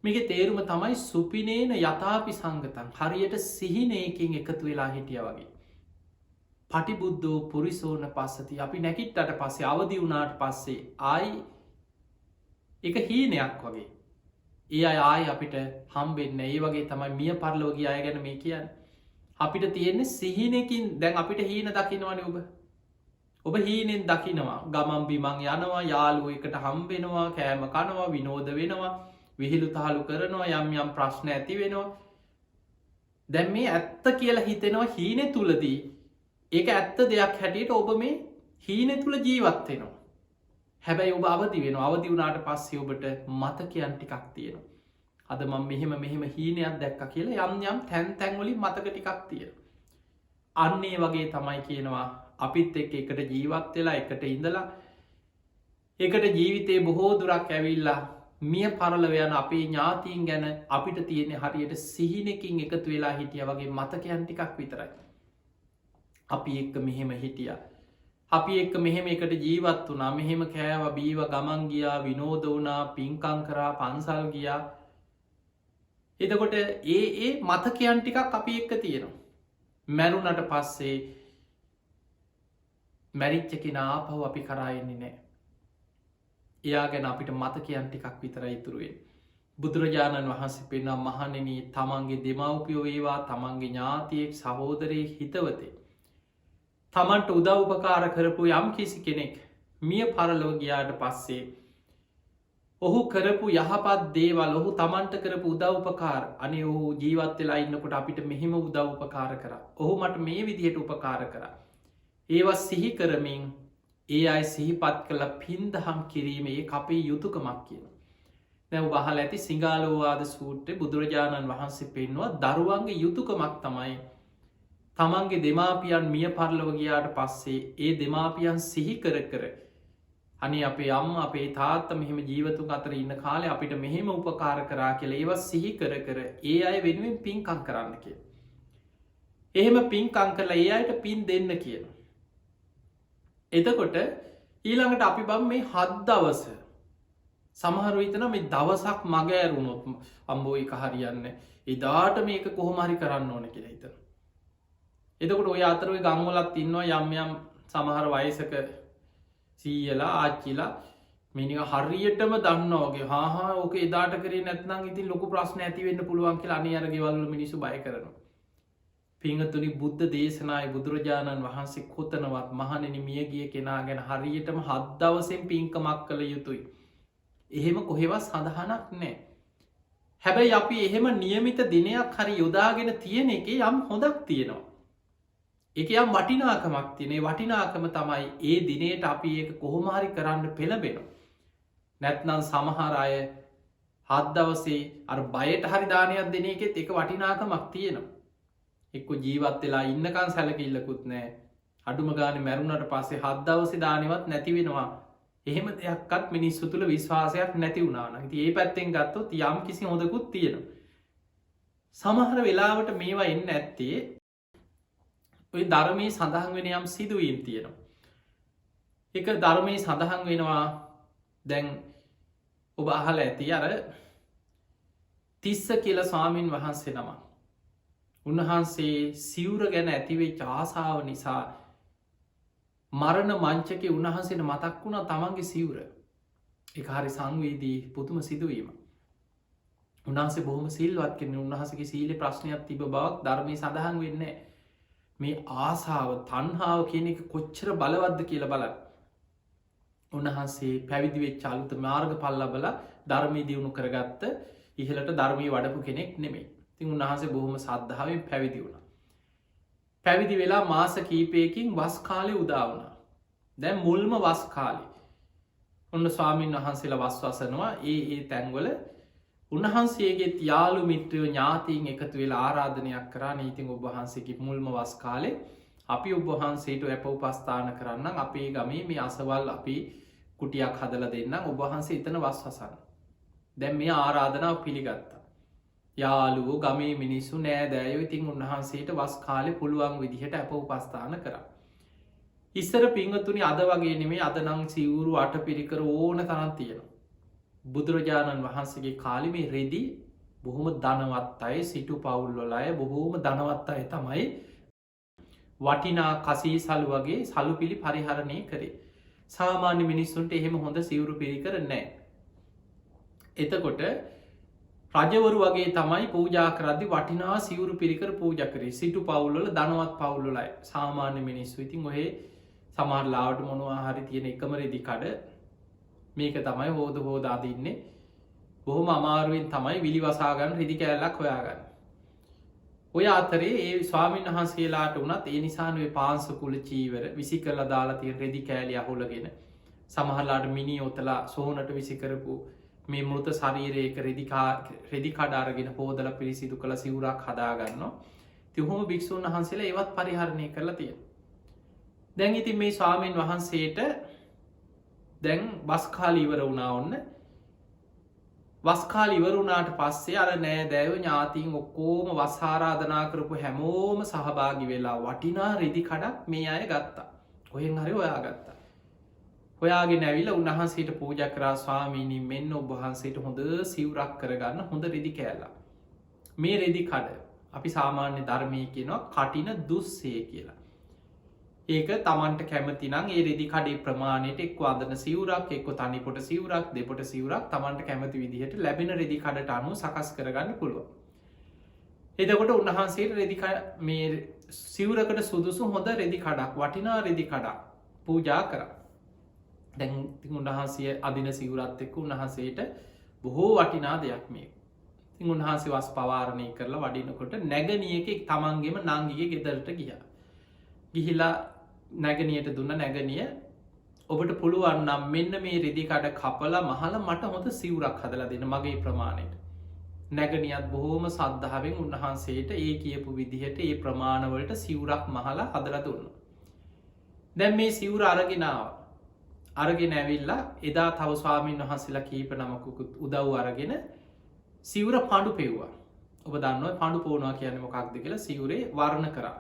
මේකේ තේරුම තමයි සුපිනේන යථාපි සංගතං හරියට සිහිනයකින් එකතු වෙලා හිටියා වගේ. පටිබුද්ධෝ පුරිසෝන පස්සති අපි නැගිට්ටට පස්සේ අවදි වුණාට පස්සේ ආයි එක හීනයක් වගේ. ඒ අය ආයි අපිට හම්බෙන්නේ. ඒ වගේ තමයි මිය පරලොව ගිය අය ගැන මේ කියන්නේ. අපිට තියෙන්නේ සිහිනකින් දැන් අපිට හීන දකින්නවනේ ඔබ. ඔබ හීනෙන් දකිනවා ගමන් බිමං යනවා යාළුවෝ එකට හම්බෙනවා කෑම කනවා විනෝද වෙනවා විහිළු තහළු කරනවා යම් යම් ප්‍රශ්න ඇති වෙනවා. දැන් මේ ඇත්ත කියලා හිතෙනවා හීනෙ තුලදී ඒක ඇත්ත දෙයක් හැටියට ඔබ මේ හීනෙ තුල ජීවත් වෙනවා. හැබැයි ඔබ අවදි වෙනවා. අවදි වුණාට පස්සේ ඔබට මතකයන් ටිකක් තියෙනවා. අද මම මෙහෙම හීනයක් දැක්කා කියලා යම් තැන් වලින් මතක ටිකක් තියෙනවා. අන්න ඒ වගේ තමයි කියනවා අපිත් එක්ක එකට ජීවත් වෙලා එකට ඉඳලා එකට ජීවිතේ බොහෝ දුරක් ඇවිල්ලා මිය පරලව යන අපේ ඥාතීන් ගැන අපිට තියෙන හරියට සිහිනකින් එකතු වෙලා හිටියා වගේ මතකයන් ටිකක් විතරයි. අපි එක්ක මෙහෙම හිටියා. අපි එක්ක මෙහෙම එකට ජීවත් වුණා. මෙහෙම කෑවා බීවා ගමන් ගියා විනෝද වුණා පින්කම් කරා පන්සල් ගියා. එතකොට ඒ මතකයන් ටිකක් අපි එක්ක තියෙනවා. මැරුණට පස්සේ මැරිච්ච කෙනා ආපහු අපි කරා එන්නේ නැහැ. එයා ගැන අපිට මතකයන් ටිකක් විතරයි ඉතුරු වෙන්නේ. බුදුරජාණන් වහන්සේ පෙන්වන මහණෙනි තමන්ගේ දෙමව්පියෝ වේවා තමන්ගේ ඥාතියෙක් සහෝදරයෙක් හිතවතෙක් තමන්ට උදව් උපකාර කරපු යම් කිසි කෙනෙක් මිය පරලොව ගියාට පස්සේ ඔහු කරපු යහපත් දේවල් ඔහු තමන්ට කරපු උදව් උපකාර අනේ ඔහු ජීවත් වෙලා ඉන්නකොට අපිට මෙහෙම උදව් උපකාර කරා. ඔහු මට මේ විදිහට උපකාර කරා. ඒවා සිහි කරමින් ඒ අය සිහිපත් කළ පින්දහම් කිරීම ඒ අපේ යුතුකමක් කියනවා. දැන් ඔබ අහලා ඇති සිඟාලෝවාද සූත්‍රයේ බුදුරජාණන් වහන්සේ පෙන්වුවා දරුවන්ගේ යුතුකමක් තමයි තමන්ගේ දෙමාපියන් මිය පරලොව ගියාට පස්සේ ඒ දෙමාපියන් සිහි කර කර අනේ අපේ අම්මා අපේ තාත්තා මෙහෙම ජීවතුන් අතර ඉන්න කාලේ අපිට මෙහෙම උපකාර කරා කියලා ඒවා සිහි කර කර ඒ අය වෙනුවෙන් පින්කම් කරන්න කියලා. එහෙම පින්කම් කළා ඒ අයට පින් දෙන්න කියනවා. එතකොට ඊළඟට අපි බම් මේ 7 දවස සමහරව හිතන මේ දවසක් මග ඇරුණොත් අම්බෝ එක හරියන්නේ එදාට මේක කොහොම හරි කරන්න ඕන කියලා හිතන. එතකොට ඔය අතර ඔය ගම්වලත් ඉන්නවා යම් සමහර වයසක සීයලා ආච්චිලා මේ නිකන් හරියටම දන්නවා වගේ හා ඕක එදාට කරේ නැත්නම් ඉතින් ලොකු ප්‍රශ්න ඇති වෙන්න පුළුවන් කියලා අනේ අර ගෙවල් වල මිනිස්සු බය කරනවා. පිංගතුනි බුද්ධ දේශනාවේ බුදුරජාණන් වහන්සේ කොතනවත් මහණෙනි මිය ගිය කෙනා ගැන හරියටම 7 දවසෙන් පින්කමක් කළ යුතුයි. එහෙම කොහෙවත් සඳහනක් නැහැ. හැබැයි අපි එහෙම નિયમિત දිනයක් හරි යොදාගෙන තියෙන එකේ යම් හොඳක් තියෙනවා. ඒකේ යම් වටිනාකමක් තියෙන. ඒ වටිනාකම තමයි ඒ දිනේට අපි ඒක කොහොම හරි කරන්න පෙළඹෙනවා. නැත්නම් සමහර අය 7 දවසේ අර බයට හරි දානයක් දෙන එකෙත් ඒක වටිනාකමක් තියෙනවා. එක්ක ජීවත් වෙලා ඉන්නකන් සැලකිල්ලකුත් නැහැ. අඩුම ගානේ මැරුණට පස්සේ 7 දවසේ දානෙවත් නැති වෙනවා. එහෙම දෙයක්වත් මිනිස්සු තුළ විශ්වාසයක් නැති වුණා නම් ඉතින් ඒ පැත්තෙන් ගත්තොත් යම් කිසි හොදකුත් තියෙනවා. සමහර වෙලාවට මේවා එන්නේ නැත්තේ ඔය ධර්මයේ සඳහන් වෙන යම් සිදුවීම් තියෙනවා. ඒක ධර්මයේ සඳහන් වෙනවා දැන් ඔබ අහලා ඇති අර තිස්ස කියලා ස්වාමින් වහන්සේ නමක්. උන්වහන්සේ සිවුර ගැන ඇතිවෙච්ච ආසාව නිසා මරණ මංචකේ උන්වහන්සේට මතක් වුණා තමන්ගේ සිවුර. ඒක හරි සංවේදී පුදුම සිදුවීමක්. උන්වහන්සේ බොහොම සිල්වත් කෙනෙක්. උන්වහන්සේගේ සීලේ ප්‍රශ්නයක් තිබ්බ බවක් ධර්මයේ සඳහන් වෙන්නේ නැහැ. මේ ආසාව තණ්හාව කියන එක කොච්චර බලවත්ද කියලා බලන්න. උන්වහන්සේ පැවිදි වෙච්ච අලුත මාර්ගඵල ලැබලා ධර්මයේ දියුණු කරගත්ත ඉහළට ධර්මයේ වඩපු කෙනෙක් නෙමෙයි. ඉතින් උන්වහන්සේ බොහොම සද්ධාවෙන් පැවිදි වුණා. පැවිදි වෙලා මාස කීපයකින් වස් කාලේ උදා වුණා. දැන් මුල්ම වස් කාලේ. ඔන්න ස්වාමීන් වහන්සේලා වස් වසනවා ඒ තැන්වල උන්වහන්සේගේ යාළු මිත්‍රයෝ ඥාතීන් එකතු වෙලා ආරාධනයක් කරා නීතින් ඔබ වහන්සේගේ මුල්ම වස් කාලේ අපි ඔබ වහන්සේට අප උපස්ථාන කරන්නම් අපේ ගමේ මේ අසවල් අපි කුටියක් හදලා දෙන්නම් ඔබ වහන්සේ එතන වස් වසන්න. දැන් මේ ආරාධනාව පිළිගත්තා. යාළුවෝ ගමේ මිනිස්සු නෑදෑයෝ ඉතින් උන්වහන්සේට වස් කාලේ පුළුවන් විදිහට අප උපස්ථාන කරා. ඉස්සර පින්වතුනි අද වගේ නෙමෙයි අද නම් සිවුරු අටපිරිකර ඕන තරම් තියෙනවා. බුදුරජාණන් වහන්සේගේ කාලේ මේ රෙදි බොහොම ධනවත් අය සිටු පවුල් වල අය බොහොම ධනවත් අය තමයි වටිනා කසී සලු වගේ සලු පිළි පරිහරණය කරේ. සාමාන්‍ය මිනිස්සුන්ට එහෙම හොඳ සිවුරු පිරිකර නැහැ. එතකොට රජවරු වගේ තමයි පූජා කරද්දි වටිනා සිවුරු පිරිකර පූජා කරේ. සිටු පවුල් වල ධනවත් පවුල් වල අය. සාමාන්‍ය මිනිස්සු ඉතින් ඔහේ සමහරලාවට මොනවා හරි තියෙන එකම රෙදි කඩ මේක තමයි හෝදා දින්නේ. බොහොම අමාරුවෙන් තමයි විලි වසාගන්න රෙදි කෑල්ලක් හොයාගන්න. ඔය අතරේ ඒ ස්වාමීන් වහන්සේලාට වනත් ඒ නිසානුවේ පාංසකුල චීවර විසි කරලා දාලා තියෙන රෙදි කෑලි අහුලගෙන සමහරලාට මිනි ඔතලා සෝනට විසිකරපු මේ මෘත ශරීරයක රෙදි කඩාරගෙන හෝදල පිරිසිදු කළ සිවුරක් හදාගන්නවා. තිහොම භික්‍ෂූන් වහන්සේලා ඒවත් පරිහරණය කරලා තියෙන. දැන් ඉතින් මේ ස්වාමීන් වහන්සේට දැන් බස්කාල ඉවර වුණා ඔන්න. වස්කාල ඉවරුණාට පස්සේ අර නෑ දැව ඥාතින් ඔක්කෝම වස්හාරාධනා කරපු හැමෝම සහභාගි වෙලා වටිනා රෙදි කඩක් මේ අය ගත්තා. කොහෙන් හරි ඔයා ගත්තා. ඔයාගේ නැවිල උන්වහන්සේට පූජ කරා ස්වාමීනී මෙන්න ඔබහන්සේට හොඳ සිවුරක් කරගන්න හොඳ රෙදි කෑල්ලා. මේ රෙදි කඩ අපි සාමාන්‍ය ධර්මය කියනවා කටින දුස්සේ කියලා. ඒක තමන්ට කැමතිනම් ඒ රෙදි කඩේ ප්‍රමාණයට එක් අදන සිවුරක් එක්ක තනිපොට සිවුරක් දෙපොට සිවුරක් තමන්ට කැමති විදිහට ලැබෙන රෙදි කඩට අනුව සකස් කරගන්න පුළුව. එදකොට උන්වහන්සේට රෙදික මේ සිවුරකට සුදුසු හොඳ රෙදි කඩක් වටිනා රෙදි කඩක් පූජා කර. දැන් උන්වහන්සේ අදින සිවුරත් එක්ක උන්වහන්සේට බොහෝ වටිනා දෙයක් මේ. තින් උන්වහන්සේ වස් පවාරණය කරලා වඩිනකොට නැගනියක තමන්ගේම නංගිගේ ගෙදරට ගියා. ගිහිලා නැගනියට දුන්න නැගනිය ඔබට පුළුවන්නම් මෙන්න මේ රෙදිකඩ කපලා මහල මට හොඳ සිවුරක් හදලා දෙන මගේ ප්‍රමාණයට. නැගනියත් බොහෝම සද්ධාවෙන් උන්වහන්සේට ඒ කියපු විදිහට ඒ ප්‍රමාණවලට සිවුරක් මහලා හදලා දුන්න. දැන් මේ සිවුර අරගෙනාව. අරගෙන ඇවිල්ලා එදා තව ස්වාමීන් වහන්සේලා කීප නමකුකුත් උදව් අරගෙන සිවුර පඩු පෙව්වා. ඔබ දන්නවා පඩු පෝනවා කියන්නේ මොකක්ද කියලා සිවුරේ වර්ණ කරා.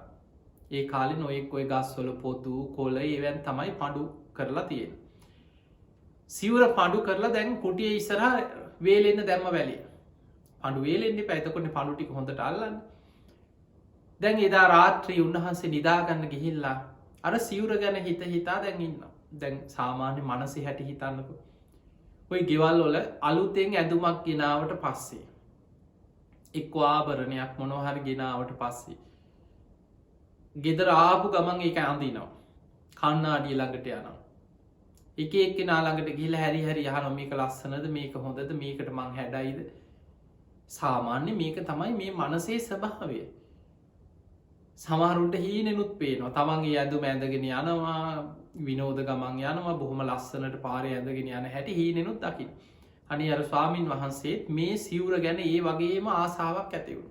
ඒ කාලෙ නොයෙක් ඔය ගස්වල පොතු කොල ඒවැන් තමයි පඩු කරලා තියෙන. සිවුර පඩු කරලා දැන් කුටිය ඉස්සරහ වේලෙන්න දැම්ම වැලිය. පඩු වේලෙන්නේ පැතකොට පඩු ටික හොඳට අල්ලන්න. දැන් එදා රාත්‍රී උන්වහන්සේ නිදාගන්න ගිහිල්ලා අර සිවුර ගැන හිත හිතා දැන් ඉන්න. දැන් සාමාන්‍ය මනසි හැටි හිතන්නකු. ඔය ගෙවල් වල අලුතෙන් ඇඳුමක් ගෙනාවට පස්සේ. එක් ආභරණයක් මොනොහරි ගෙනාවට පස්සේ. ගෙදර ආපු ගමන් එක අඳනවා. කන්නාඩිය ළඟට යනවා. එක එක්ක නාළඟට ගිහිල හැරි හරි යහන මේක ලස්සනද මේක හොඳද මේකට මං හැඩයිද. සාමාන්‍ය මේක තමයි මේ මනසේ ස්වභාවය. සමහරුන්ට හීනෙනුත් පේනවා. තමන්ගේ ඇඳුම ඇඳගෙන යනවා විනෝද ගමන් යනවා බොහොම ලස්සනට පාරය ඇඳගෙන යන හැටි හීනෙනුත් දකින්න. අනි අර ස්වාමීන් වහන්සේත් මේ සිවුර ගැන ඒ වගේම ආසාවක් ඇතිවුණු.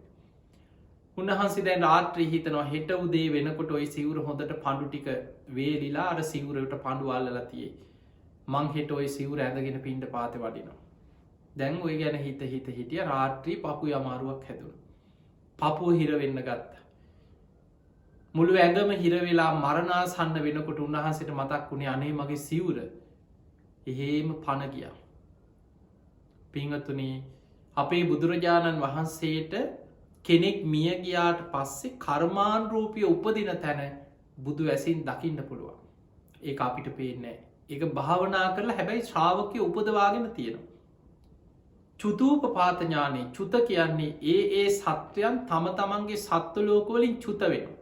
උන්වහන්සේ දැන් රාත්‍රී හිතනවා හෙට උදේ වෙනකොට ඔයි සිවුර හොඳට පඩු ටික වේලිලා අර සිවුරට පඩු අල්ලලා තියේ. මං හෙට ඔයි සිවුර ඇඳගෙන පින්ඩ පාත වඩිනවා. දැන් ඔය ගැන හිත හිටිය රාත්‍රී පපු අමාරුවක් හැදුණු. පපුුව හිරවෙන්න ගත්ත. මුළු ඇඟම හිරවෙලා මරණාසන්න වෙනකොට උන්වහන්සේට මතක් වුණේ අනේ මගේ සිවුර එහෙම පණ ගියා. පිංහතුනී අපේ බුදුරජාණන් වහන්සේට කෙනෙක් මිය ගියාට පස්සේ කර්මාන් රූපිය උපදින තැන බුදු ඇසින් දකින්න පුළුවන්. ඒ අපිට පේනෑ. ඒක භාවනා කරලා හැබැයි ශ්‍රාවකය උපදවාගෙන තියෙනවා. චුතූප පාතඥානය චුත කියන්නේ ඒ සත්වයන් තම තමන්ගේ සත්වලෝකවලින් චුත වෙනවා.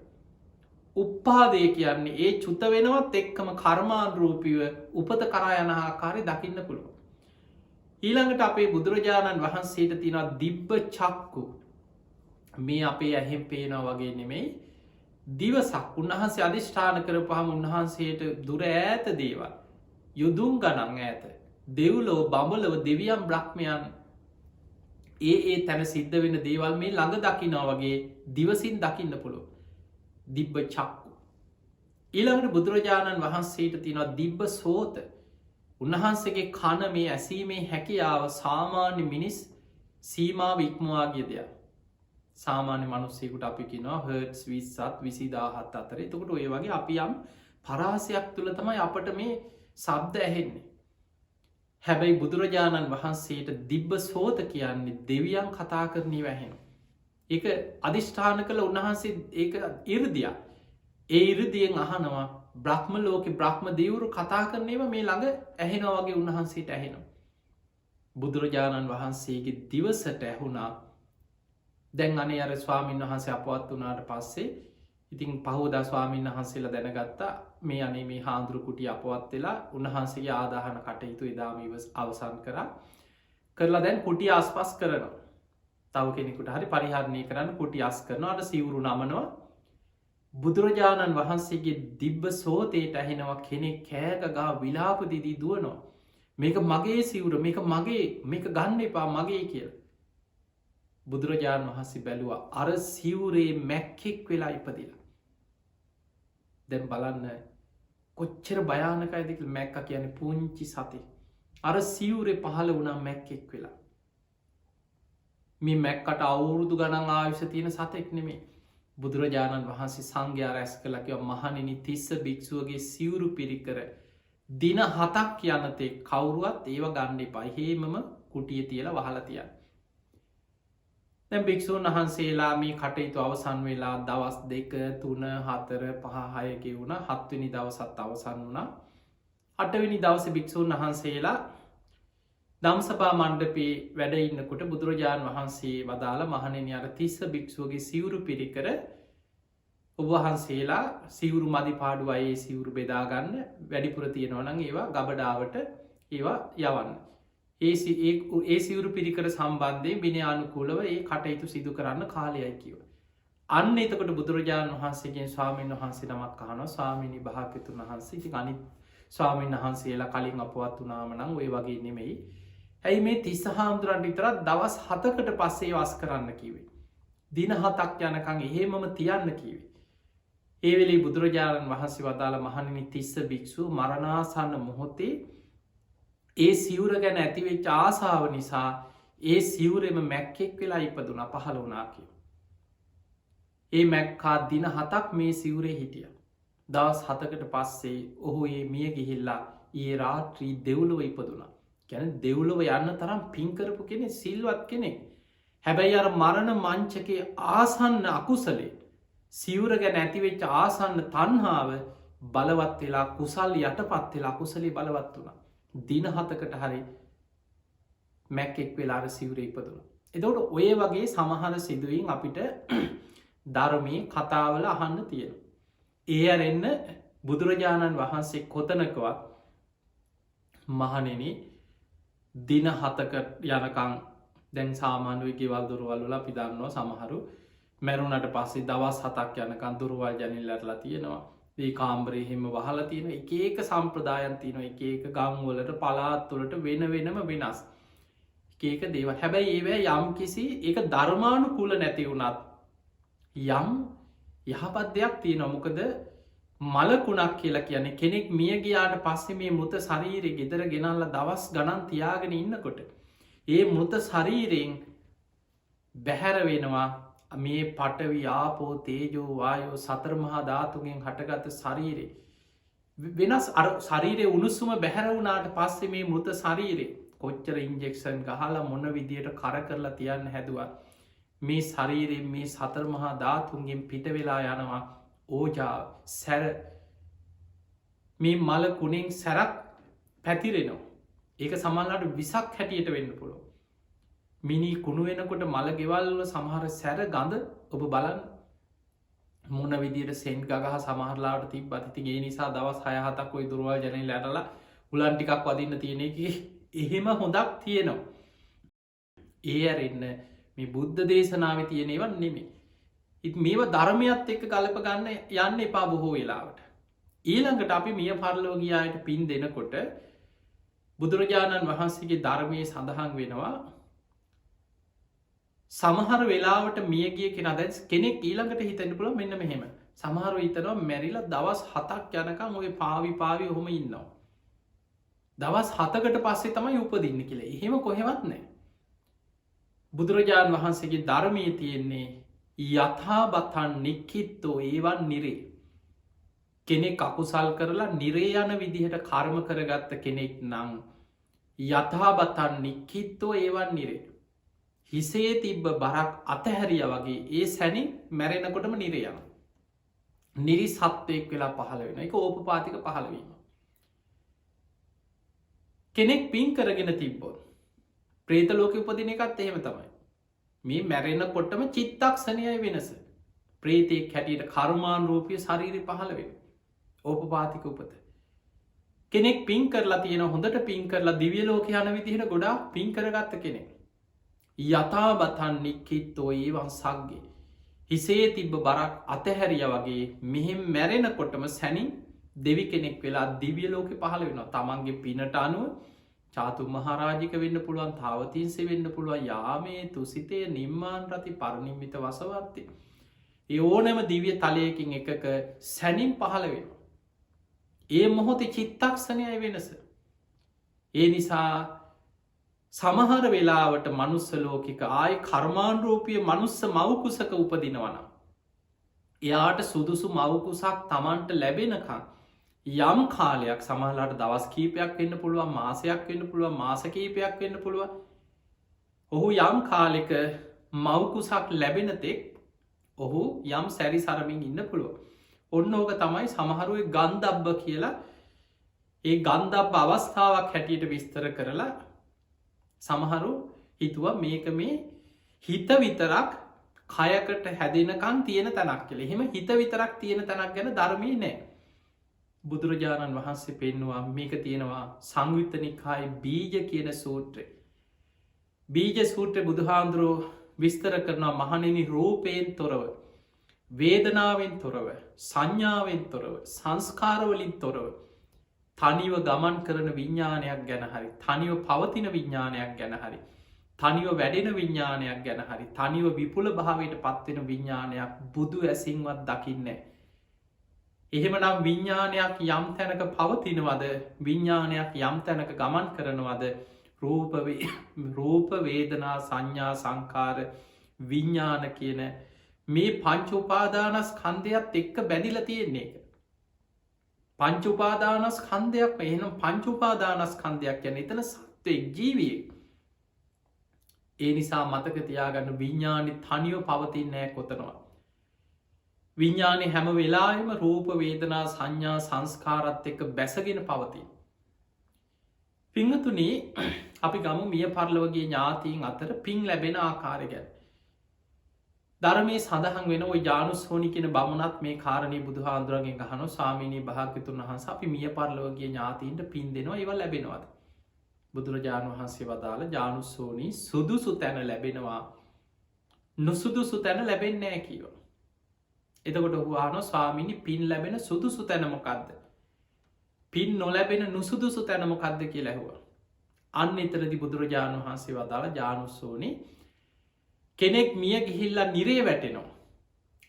උප්පාදය කියන්නේ ඒ චුත වෙනවත් එක්කම කර්මාන් රූපීව උපත කරා යන ආකාරය දකින්න පුළුවන්. ඊළඟට අපේ බුදුරජාණන් වහන්සේට තියෙනවා දිබ්බ චක්කු. මේ අපේ ඇහෙම් පේනවා වගේ නෙමෙයි දිවසක් උන්වහන්සේ අධිෂ්ඨාන කරපුහම උන්වහන්සේට දුර ඈත දේවල් යුදුම් ගණන් ඇත දෙව්ලෝ බඹලව දෙවියම් බ්‍රහ්මයන් ඒ තැන සිද්ධ වෙන දේවල් මේ ළඟ දකිනා වගේ දිවසින් දකින්න පුළුව දිබ්බ චක්කු. ඊළඟට බුදුරජාණන් වහන්සේට තියෙනවා දිබ්බ සෝත. උන්වහන්සේගේ කන මේ ඇසීමේ හැකියාව සාමාන්‍ය මිනිස් සීමාව ඉක්මවාගිය දෙයක්. සාමාන්‍ය මනුස්සෙකුට අපි කිනවා හර්ට්ස් විස්සත් 20000 අතර. එතකොට ඔය වගේ අපි යම් පරාසයක් තුළ තමයි අපට මේ ශබ්ද ඇහෙන්නේ. හැබැයි බුදුරජාණන් වහන්සේට දිබ්බ සෝත කියන්නේ දෙවියන් කතා කරනී වැහෙන. ඒක අධිෂ්ඨාන කළ උන්වහන්සේ ඒ ඉරදියක්. ඒ ඉරදියෙන් අහනවා බ්‍රහ්ම ලෝක බ්‍රහ්ම දෙවුරු කතා කරනේව මේ ළඟ ඇහෙනවා වගේ උන්වහන්සේට ඇහෙනවා. බුදුරජාණන් වහන්සේගේ දිවසට ඇහුණා දැන් අනේ අර ස්වාමීන් වහන්සේ අපවත් වනාට පස්සේ ඉතින් පහෝදා ස්වාමීන් වහන්සේලා දැනගත්තා මේ අනේ මේ හාන්දුරු කුටිය අපවත් වෙලා උන්වහන්සේගේ ආදාහන කටයුතු එදාම අවසන් කරලා දැන් කුටිය ආස්පස් කරනවා. තව කෙනෙකුට හරි පරිහරණය කරන්න කුටි අස් කරනවා. අට සිවුරු නමනවා. බුදුරජාණන් වහන්සේගේ දිබ්බ සෝතයට ඇහෙනවා කෙනෙක් කෑගගා විලාප දිදී දුවනවා. මේක මගේ සිවුර මේක ගන්න එපා මගේ කියල. බුදුරජාණන් වහන්සේ බැලුවා අර සිවුරේ මැක්කෙක් වෙලා ඉපදිලා. දැන් බලන්න කොච්චර භයානකයිදක මැක්ක කියන පුංචි සති. අර සිවුරේ පහළ වුණා මැක්කෙක් වෙලා. මේ මැක්කට අවුරුදු ගණන් ආයුෂ තියෙන සතෙක් නෙමේ. බුදුරජාණන් වහන්සේ සංඝයා රැස් කළකිව මහණෙනි තිස්ස භික්ෂුවගේ සිවුරු පිරිකර දින 7ක් යනතේ කවුරුවත් ඒව ගන්න එපා. හේමම කුටිය තියලා වහලා තියන්න. දැන් භික්ෂූන් වහන්සේලා මේ කටයුතු අවසන් වෙලා දවස් 2 3 4 5 6 ගෙවුණා. 7 වෙනි දවසත් අවසන් වුණා. 8 වෙනි දවසේ භික්ෂූන් වහන්සේලා දම්සභා මණ්ඩපේ වැඩ ඉන්නකොට බුදුරජාණන් වහන්සේ වදාළ මහණෙනි අර තිස්ස භික්ෂුවගේ සිවුරු පිරිකර ඔබ වහන්සේලා සිවුරු මදි පාඩු අයේ සිවුරු බෙදාගන්න වැඩිපුර තියෙනවා නම් ඒවා ගබඩාවට ඒවා යවන්න. ඒ සිවුරු පිරිකර සම්බන්ධයෙන් විනයානුකූලව ඒ කටයුතු සිදු කරන්න කාලයයි කිව. අන්න එතකොට බුදුරජාණන් වහන්සේගෙන් ස්වාමීන් වහන්සේ නමක් අහනවා ස්වාමීනි භාග්‍යවතුන් වහන්සේ ඉතින් අනිත් ස්වාමීන් වහන්සේලා කලින් අපවත් වුණාම නම් ඔය වගේ නෙමෙයි. ඇයි මේ තිස්ස හාමුදුරන්ට විතරත් දවස් 7කට පස්සේ වස් කරන්න කිවේ. දින 7ක් යනකං එහෙමම තියන්න කිවේ. ඒ වෙලේ බුදුරජාණන් වහන්සේ වදාළ මහණෙනි තිස්ස භික්ෂුව මරණාසන්න මොහොතේ ඒ සිවුර ගැන ඇතිවෙච්ච ආසාව නිසා ඒ සිවුරෙම මැක්කෙක් වෙලා ඉපදුනා පහළ වුණා කිය. ඒ මැක්කා දින 7ක් මේ සිවුරේ හිටිය. දවස් 7කට පස්සේ ඔහු ඒ මිය ගිහිල්ලා ඒ රාත්‍රී දෙව්ලොව ඉපදුනා. ගැන දෙව්ලොව යන්න තරම් පින්කරපු කෙනෙ සිල්වත් කෙනෙක්. හැබැයි අර මරණ මංචකේ ආසන්න අකුසලේ සිවුර ගැන ඇතිවෙච්ච ආසන්න තන්හාාව බලවත් වෙලා කුසල් යටපත් වෙලා කුසලේ බලවත් වුණා. දින 7කට හරි මැක්කෙක් වෙලාර සිවුර ඉපදුණ. එතවට ඔය වගේ සමහර සිදුවීන් අපිට ධර්මී කතාවල අහන්න තියෙන. ඒ අරෙන්න බුදුරජාණන් වහන්සේ කොතනකවත් මහනෙන දින 7ක යනකං දැන් සාමානුව ගෙවල් දුරුවල්ල පිදන්නවා සමහරු මැරුණට පස්සේ දවස් 7ක් යනකන් දුරුවල් ජනිල්ලටලා තියෙනවා. ඒ කාම්බරයහෙම වහල තියෙන එක සම්ප්‍රදායන් තියන එක ගංවලට පලාත්තුලට වෙනම වෙනස් ඒක දේව හැබැයි ඒවැ යම් කිසි ඒ ධර්මානු කුල නැති වුණත් යම් යහපත් දෙයක් තිය නොමොකද මලකුණක් කියලා කියන්නේ කෙනෙක් මිය ගියාට පස්සේ මේ මුත ශරීරය ගෙදර ගෙනල්ල දවස් ගණන් තියාගෙන ඉන්නකොට ඒ මුත ශරීරයෙන් බැහැර වෙනවා මේ පටවි ආපෝ තේජෝ වායෝ සතර මහා ධාතුගෙන් හටගත ශරීරේ වෙනස් ශරීරය උණුසුම බැහැර වුණාට පස්සේ මේ මෘත ශරීරේ කොච්චර ඉන්ජෙක්ෂන් ගහලා මොන විදියට කර කරලා තියන්න හැදවා මේ ශරීරයෙන් මේ සතර මහා ධාතුන්ගෙන් පිට වෙලා යනවා ඕජා සැර මේ මල කුණෙන් සැරක් පැතිරෙනවා. ඒක සමල්ලට විසක් හැටියට වෙන්න පුළො මිනි කුණු වෙනකොට මළ ගෙවල්ල සමහර සැර ගඳ ඔබ බලන්න මොන විදියට සෙන්ට් ගහ සමහරලාට තිබ අතිතිගේ නිසා දවස් 6-7ක් ඔයි දුරුවල් ජනය ලැටලා උලන්ටිකක් වදින්න තියෙන එක එහෙම හොඳක් තියෙනවා. ඒ අරන්න මේ බුද්ධ දේශනාව තියෙනවන් නෙමේ. ඉත් මේව ධර්මයත් එක්ක කලප ගන්න යන්න එපා බොහෝ වෙලාවට. ඊළඟට අපි මිය පරලෝගයායට පින් දෙනකොට බුදුරජාණන් වහන්සේගේ ධර්මය සඳහන් වෙනවා සමහර වෙලාවට මියගිය කෙන දැ කෙනෙක් ඊළඟට හිතන්න පුළ මෙන්න මෙහෙම සමහර හිතනවා මැරිල දවස් 7ක් යනකම් ඔය පාවි හොම ඉන්නවා. දවස් 7කට පස්සේ තමයි උපදින්න කියලා එහෙම කොහෙවත් නෑ. බුදුරජාණන් වහන්සේගේ ධර්මය තියෙන්නේ යථාබතන් නික්කිත්තෝ ඒවන් නිරේ කෙනෙක් අකුසල් කරලා නිරේ යන විදිහට කර්ම කරගත්ත කෙනෙක් නං යථාබතන් නික්කිත්තෝ ඒවන් නිරේ හිසේ තිබ්බ බරක් අතහැරිය වගේ ඒ සැනි මැරෙනකොටම නිරයන නිරි සත්වයෙක් වෙලා පහළ වෙන එක ඕපපාතික පහළවීම කෙනෙක් පින් කරගෙන තිබ්බොත් ප්‍රේත ලෝක උපදින එකත් එහෙම තමයි මේ මැරෙන කොට්ටම චිත්තක්ෂණයයි වෙනස ප්‍රේතෙක් හැටියට කර්මාන් රූපය ශරීරය පහළ වෙන. ඕපපාතික උපත. කෙනෙක් පින් කරලා තියෙන හොඳට පින් කරලා දිවිය ලෝක යන විදිහට ගොඩා පින් කරගත්ත කෙනෙක්. යථා බතන් නික්කිත්තෝ ඒවන් සක්ගේ. හිසේ තිබ්බ බරක් අතහැරිය වගේ මෙහෙම මැරෙනකොටම සැනින් දෙවි කෙනෙක් වෙලා දිවිය ලෝක පහළ වෙන තමන්ගේ පිනට අනුව චාතු මහරාජික වෙන්න පුළුවන් තාවතින්සේ වෙන්න පුළුවන් යාමේ තුසිතය නිම්මාන් රති පරණින්මිත වසවර්ති. ඒ ඕනෑම දිවිය තලයකින් එකක සැනින් පහළ වෙන. ඒ මොහොත චිත්තක්ෂණයයි වෙනස. ඒ නිසා සමහර වෙලාවට මනුස්ස ලෝකික ආය කර්මාණරූපිය මනුස්ස මවකුසක උපදිනවන. එයාට සුදුසු මවකුසක් තමන්ට ලැබෙනකං යම් කාලයක් සමහලාට දවස් කීපයක් වෙන්න පුළුවන් මාසයක් වෙන්න පුළුවන් මාසකීපයක් වෙන්න පුළුවන්. ඔහු යම් කාලෙක මවකුසක් ලැබෙනතෙක් ඔහු යම් සැරි සරමින් ඉන්න පුළුව. ඔන්න ඕක තමයි සමහරුව ගන්ධබ්බ කියලා ඒ ගන්ධබ්බ අවස්ථාවක් හැටියට විස්තර කරලා සමහරු හිතුව මේක මේ හිත විතරක් කයකට හැදෙනකං තියෙන තැනක් කියල එහෙම හිත විතරක් තියෙන තැනක් ගැන ධර්මී නෑ. බුදුරජාණන් වහන්සේ පෙන්නවා මේක තියෙනවා සංයුත්තනිකායි බීජ කියන සූත්‍රය. බීජ සූත්‍රය බුදුහාන්දුරුව විස්තර කරනවා මහනෙනි රූපයෙන් තොරව වේදනාවෙන් තොරව සංඥාවෙන් තොරව සංස්කාරවලින් තොරව තනිව ගමන් කරන විඤ්ඥානයක් ගැන හරි තනිව පවතින විඤ්ඥානයක් ගැන හරි තනිව වැඩෙන විඤ්ඥානයක් ගැන හරි තනිව විපුල භාවයට පත්වෙන විඤ්ඥානයක් බුදු ඇසින්වත් දකින්නේ. එහෙමනම් විඤ්ඥානයක් යම් තැනක පවතිනවද විඤ්ඥානයක් යම් තැනක ගමන් කරනවද රූප වේදනා සංඥා සංකාර විඤ්ඥාන කියන මේ පංචුපාදානස් කන්දයක් එක්ක බැඳිල තියෙන්නේ එක. පංචුපාදානස් කන්දයක් එහනම් පංචුපාදානස් කන්දයක් යන එතන සත්වයෙක් ජීවිය. ඒ නිසා මතක තියාගන්න විඤ්ඥානි තනිව පවතින් නෑ කොතනවා. විඤ්ඥානය හැම වෙලාම රූප වේදනා සංඥා සංස්කාරත් එක්ක බැසගෙන පවතින්. පිංහතුනේ අපි ගමු මිය පරලවගේ ඥාතීන් අතර පින් ලැබෙන ආකාරය ගැන. ධර්මයේ සඳහන් වෙන ඔය ජානුස්හෝනි කියෙන බමුණත් මේ කාරණය බුදුහාන්දුරගෙන් ගහනු සාමීනී භාග්‍යතුන් වහන්ස අපි මිය පරලවගේ ඥාතීන්ට පින් දෙනවා ඒව ලැබෙනවාද. බුදුරජාණන් වහන්සේ වදාළ ජානුස්සෝනී සුදුසු තැන ලැබෙනවා නුසුදුසු තැන ලැබෙන්නෑ කියව. එතකොට හවාන ස්වාමිනි පින් ලැබෙන සුදුසු තැනමොකක්ද. පින් නොලැබෙන නුසුදුසු තැනමොකක්ද කිය ලැහුව. අන්න එතරදි බුදුරජාණන් වහන්සේ වදාළ ජානුස්සෝනී කෙනෙක් මිය ගිහිල්ලා නිරේ වැටෙනවා.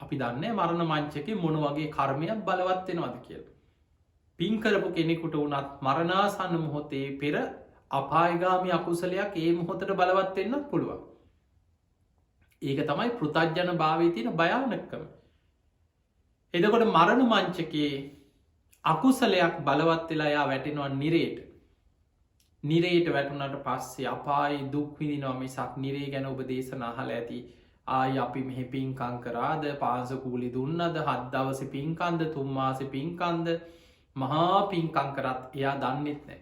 අපි දන්න මරණ මංචක මොන වගේ කර්මයක් බලවත්වෙනවාද කියල. පින් කරපු කෙනෙකුට වනත් මරණාසන්න මොහොතේ පෙර අපායගාමි අකුසලයක් ඒ මොහොතට බලවත්වෙන්න පුළුවන්. ඒක තමයි පෘතජ්ජන භාවී තියන භයානක්කම. එදකොට මරණ මංචකේ අකුසලයක් බලවත් වෙලා යා වැටෙනවා නිරේට. නිරේට වැටුනට පස්සේ අපායි දුක්විදිනවා මිසක් නිරේ ගැන ඔබ දේශන අහල ඇති ආය අපි මෙහි පින්කං කරාද පාසකූලි දුන්නද හත් දවස පින්කන්ද තුම්මාස පින්කන්ද මහා පින්කං කරත් එයා දන්නෙත් නෑ.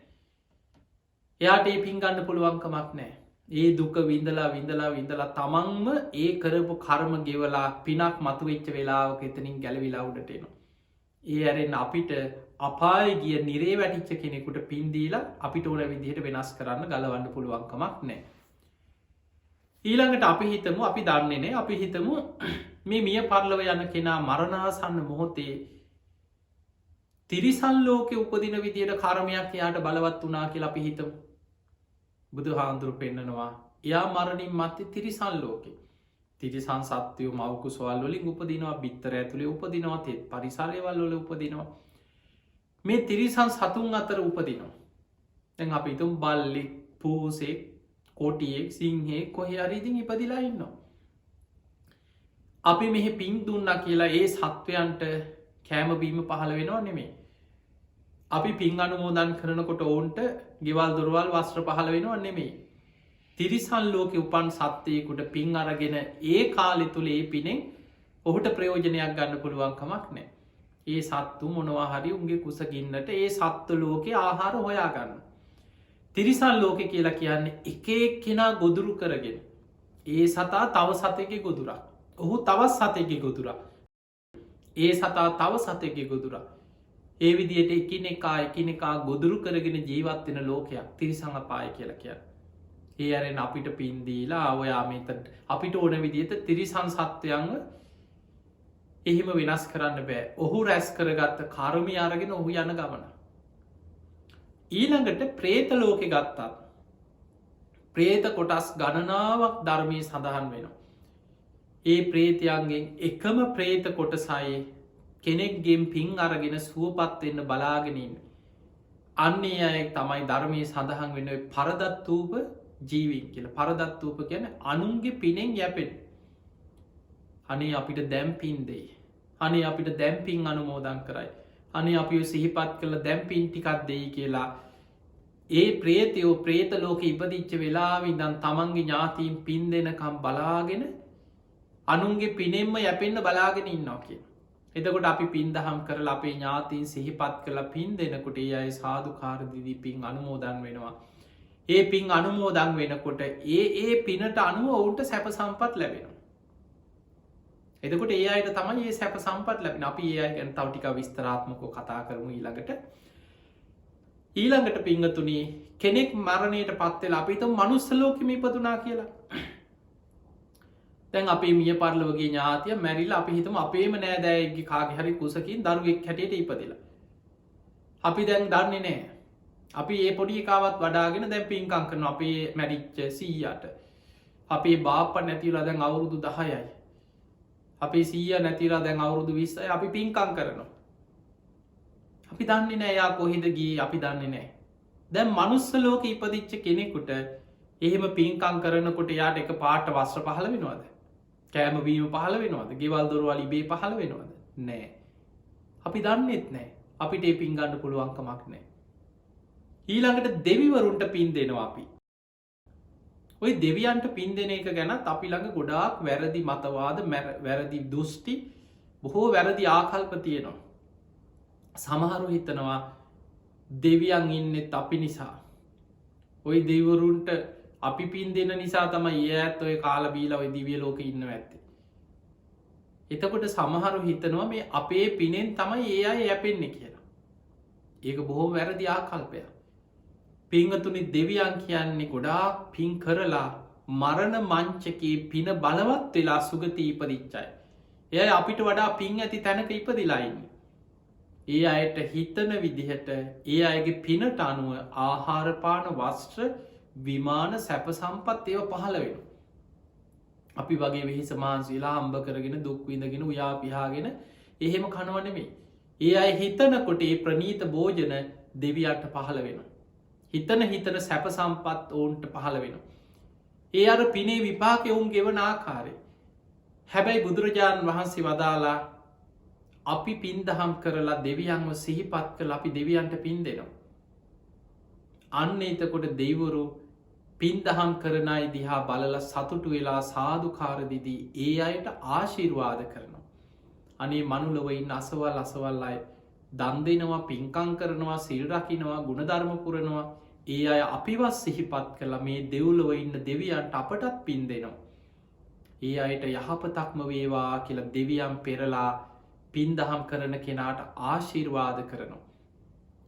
එයාට ඒ පින්ගන්න පුළුවන්කමක් නෑ. ඒ දුක විඳලා තමන්ම ඒ කරපු කර්ම ගෙවලා පිනක් මතු වෙච්ච වෙලාවක එතනින් ගැලවිලා උඩටෙනවා. ඒ ඇරෙන් අපිට අපාය ගිය නිරේ වැටිච්ච කෙනෙකුට පින්දීලා අපිට ඕන විදිහට වෙනස් කරන්න ගලවන්න පුළුවන්කමක් නෑ. ඊළඟට අපි හිතමු අපි දන්නේනේ අපි හිතමු මේ මිය පරලව යන කෙනා මරණාසන්න මොහොතේ තිරිසන් ලෝකෙ උපදින විදියට කර්මයක් එයාට බලවත් වනා කියලා අපි හිතමු. බුදු හාන්දුරු පෙන්න්නනවා එයා මරණින් මත්තේ තිරිසන් ලෝකෙ තිරිසන් සත්‍යයෝ මවකු සවල් වලින් උපදිනවා බිත්තර ඇතුළේ උපදිනවා තෙත් පරිසරයවල් වල උපදිනවා මේ තිරිසන් සතුන් අතර උපදිනවා. දැන් අපි ඉතුම් බල්ලි පූසෙක් කොටියෙක් සිංහේ කොහෙ අරීදිින් ඉපදිලා ඉන්නවා. අපි මෙහි පින් දුන්න කියලා ඒ සත්වයන්ට කෑමබීම පහළ වෙනවා නෙමේ. අපි පින් අනුමෝදන් කරනකොට ඔවුන්ට ගෙවල් දුරවල් වස්ත්‍ර පහළ වෙනවා නෙමේ. තිරිසන් ලෝක උපන් සත්‍යයකුට පින් අරගෙන ඒ කාලෙ තුළ ඒ පිනෙන් ඔහුට ප්‍රයෝජනයක් ගන්න පුළුවන්කමක් නෑ. ඒ සත්තු මොනවා හරි උන්ගේ කුසගින්නට ඒ සත්තු ලෝකෙ ආහාර හොයා ගන්න. තිරිසන් ලෝක කියලා කියන්නේ එක කෙනා ගොදුරු කරගෙන ඒ සතා තව සතයක ගොදුරක් ඔහු තවත් සතයක ගොදුරක් ඒ සතා තව සතෙක්ගේ ගොදුරා. ඒ විදියට එකිනෙකා ගොදුරු කරගෙන ජීවත්වෙන ලෝකයක් තිරිසං අපාය කියලා කිය. ඒ අරෙන් අපිට පින්දීලා ඔයාමත අපිට ඕන විදිහට තිරිසං සත්වයන්ව එහෙම වෙනස් කරන්න බෑ. ඔහු රැස් කරගත්ත කර්මය අරගෙන ඔහු යන ගමන. ඊළඟට ප්‍රේත ලෝකෙ ගත්තත් ප්‍රේත කොටස් ගණනාවක් ධර්මී සඳහන් වෙනවා. ඒ ප්‍රේතයන්ගෙන් එකම ප්‍රේත කොටසයි කෙනෙක්ගෙන් පින් අරගෙන සුවපත්වෙන්න බලාගෙනන්න. අන්නේ අය තමයි ධර්මය සඳහන් වෙන පරදත්වූප ජීවින් කියල පරදත්වූප ගැන අනුන්ගේ පිනෙන් යැපෙන්. අනේ අපිට දැම්පින් දෙයි. අනේ අපිට දැම්පින් අනුමෝදන් කරයි. අනේ අපි සිහිපත් කළ දැම්පින් ටිකක් දෙයි කියලා. ඒ ප්‍රේතයෝ ප්‍රේත ලෝක ඉපදිච්ච වෙලාවිදන් තමන්ගේ ඥාතීන් පින් දෙනකම් බලාගෙන අනුන්ගේ පිනෙම්ම යැපෙන්න්න බලාගෙන ඉන්නවා කිය. එතකොට අපි පින්දහම් කරලා අපේ ඥාතීන් සිහිපත් කළ පින් දෙනකොට ඒ අයි සාධකාරදිදී පින් අනුමෝදන් වෙනවා. ඒ පින් අනුමෝදන් වෙනකොට ඒ පිනට අනුව ඔවුන්ට සැප සම්පත් ලැබෙනවා. එතකොට ඒ අයට තමයි ඒ සැප සම්පත් ලැබෙන. අපි ඒ අය ගැන තව ටික විස්තරාත්මකව කතා කරමු ඊළඟට පිංගතුනි කෙනෙක් මරණයට පත් වෙලා අපි හිතමු මනුස්ස ලෝකෙම ඉපදුනා කියලා. දැන් අපේ මිය පරලොවගේ ඥාතිය මැරිලා අපි හිතමු අපේම නෑදෑයගේ කාගේ හරි කුසකින් දරුවෙක් හැටියට ඉපදිලා. අපි දැන් දන්නේ නෑ. අපි ඒ පොඩි එකාවත් වඩාගෙන දැන් පින්කම් කරනවා අපේ මැරිච්ච සීයාට. අපේ බාප්පා නැතිලා දැන් අවුරුදු 10යි. අපේ සීයා නැතිලා දැන් අවුරුදු 20යි අපි පින්කම් කරනවා. අපි දන්නේ නෑ යා කොහෙද ගියේ අපි දන්නේ නෑ. දැන් මනුස්ස ලෝකෙ ඉපදිච්ච කෙනෙකුට එහෙම පින්කම් කරනකොට යාට එක පාට වස්ත්‍ර පහළ වෙනවද? කෑමවීම පහළ වෙනවද? ගෙවල් දොරවල් ඉබේ පහළ වෙනවද? නෑ. අපි දන්නෙත් නෑ. අපිට ඒ පින් ගන්න පුළුවන්කමක් නෑ. ඊළඟට දෙවිවරුන්ට පින් දෙනවා අපි. ඔය දෙවියන්ට පින් දෙන එක ගැනත් අපි ළඟ ගොඩාක් වැරදි මතවාද වැරදි දෘෂ්ටි බොහෝ වැරදි ආකල්ප තියෙනවා. සමහරු හිතනවා දෙවියන් ඉන්නෙත් අපි නිසා. ඔය දෙවරුන්ට අපි පින් දෙන නිසා තම ඒ ඇත් ඔය කාල බීලා ඔය දිවිය ලෝක ඉන්න ඇත්තේ. එතකොට සමහරු හිතනවා මේ අපේ පිනෙන් තමයි ඒ අය යැපෙන්නේ කියලා. ඒක බොහෝ වැරදි ආකල්පයක්. පිංගතුනි දෙවියන් කියන්නේ ගොඩාක් පින් කරලා මරණ මංචකයේ පින බලවත් වෙලා සුගති ඉපදිච්චයි. එය අපිට වඩා පින් ඇති තැනක ඉපදිලා ඉන්නේ. ඒ අයට හිතන විදිහට ඒ අයගේ පිනට අනුව ආහාරපාන වස්ත්‍ර විමාන සැප සම්පත් ඒව පහළ වෙන. අපි වගේ වෙහි සමාන්සීලා හම්බ කරගෙන දුක්විඳගෙන උයා පිහාගෙන එහෙම කනවනෙමේ. ඒ අය හිතනකොට ඒ ප්‍රනීත භෝජන දෙවියන්ට පහළ වෙන. හිතන සැප සම්පත් ඔවුන්ට පහළ වෙන. ඒ අර පිනේ විපාක ඔවුන් ගෙවන ආකාරය. හැබැයි බුදුරජාණන් වහන්සේ වදාලා අපි පින්දහම් කරලා දෙවියන්ව සිහිපත් කළ අපි දෙවියන්ට පින් දෙනවා. අන්න එතකොට දෙවරු පින්දහම් කරනයි දිහා බලල සතුටු වෙලා සාධකාරදිදී ඒ අයට ආශිර්වාද කරනවා. අනේ මනුලොවයින් අසවල් අසවල් අය දන් දෙනවා පින්කං කරනවා සිල් රකිනවා ගුණධර්ම පුරනවා ඒ අය අපිවත් සිහිපත් කළ මේ දෙව්ලොව ඉන්න දෙවියන්ට අපටත් පින් දෙනවා. ඒ අයට යහපතක්ම වේවා කියලා දෙවියන් පෙරලා පින්දහම් කරන කෙනාට ආශිර්වාද කරනවා.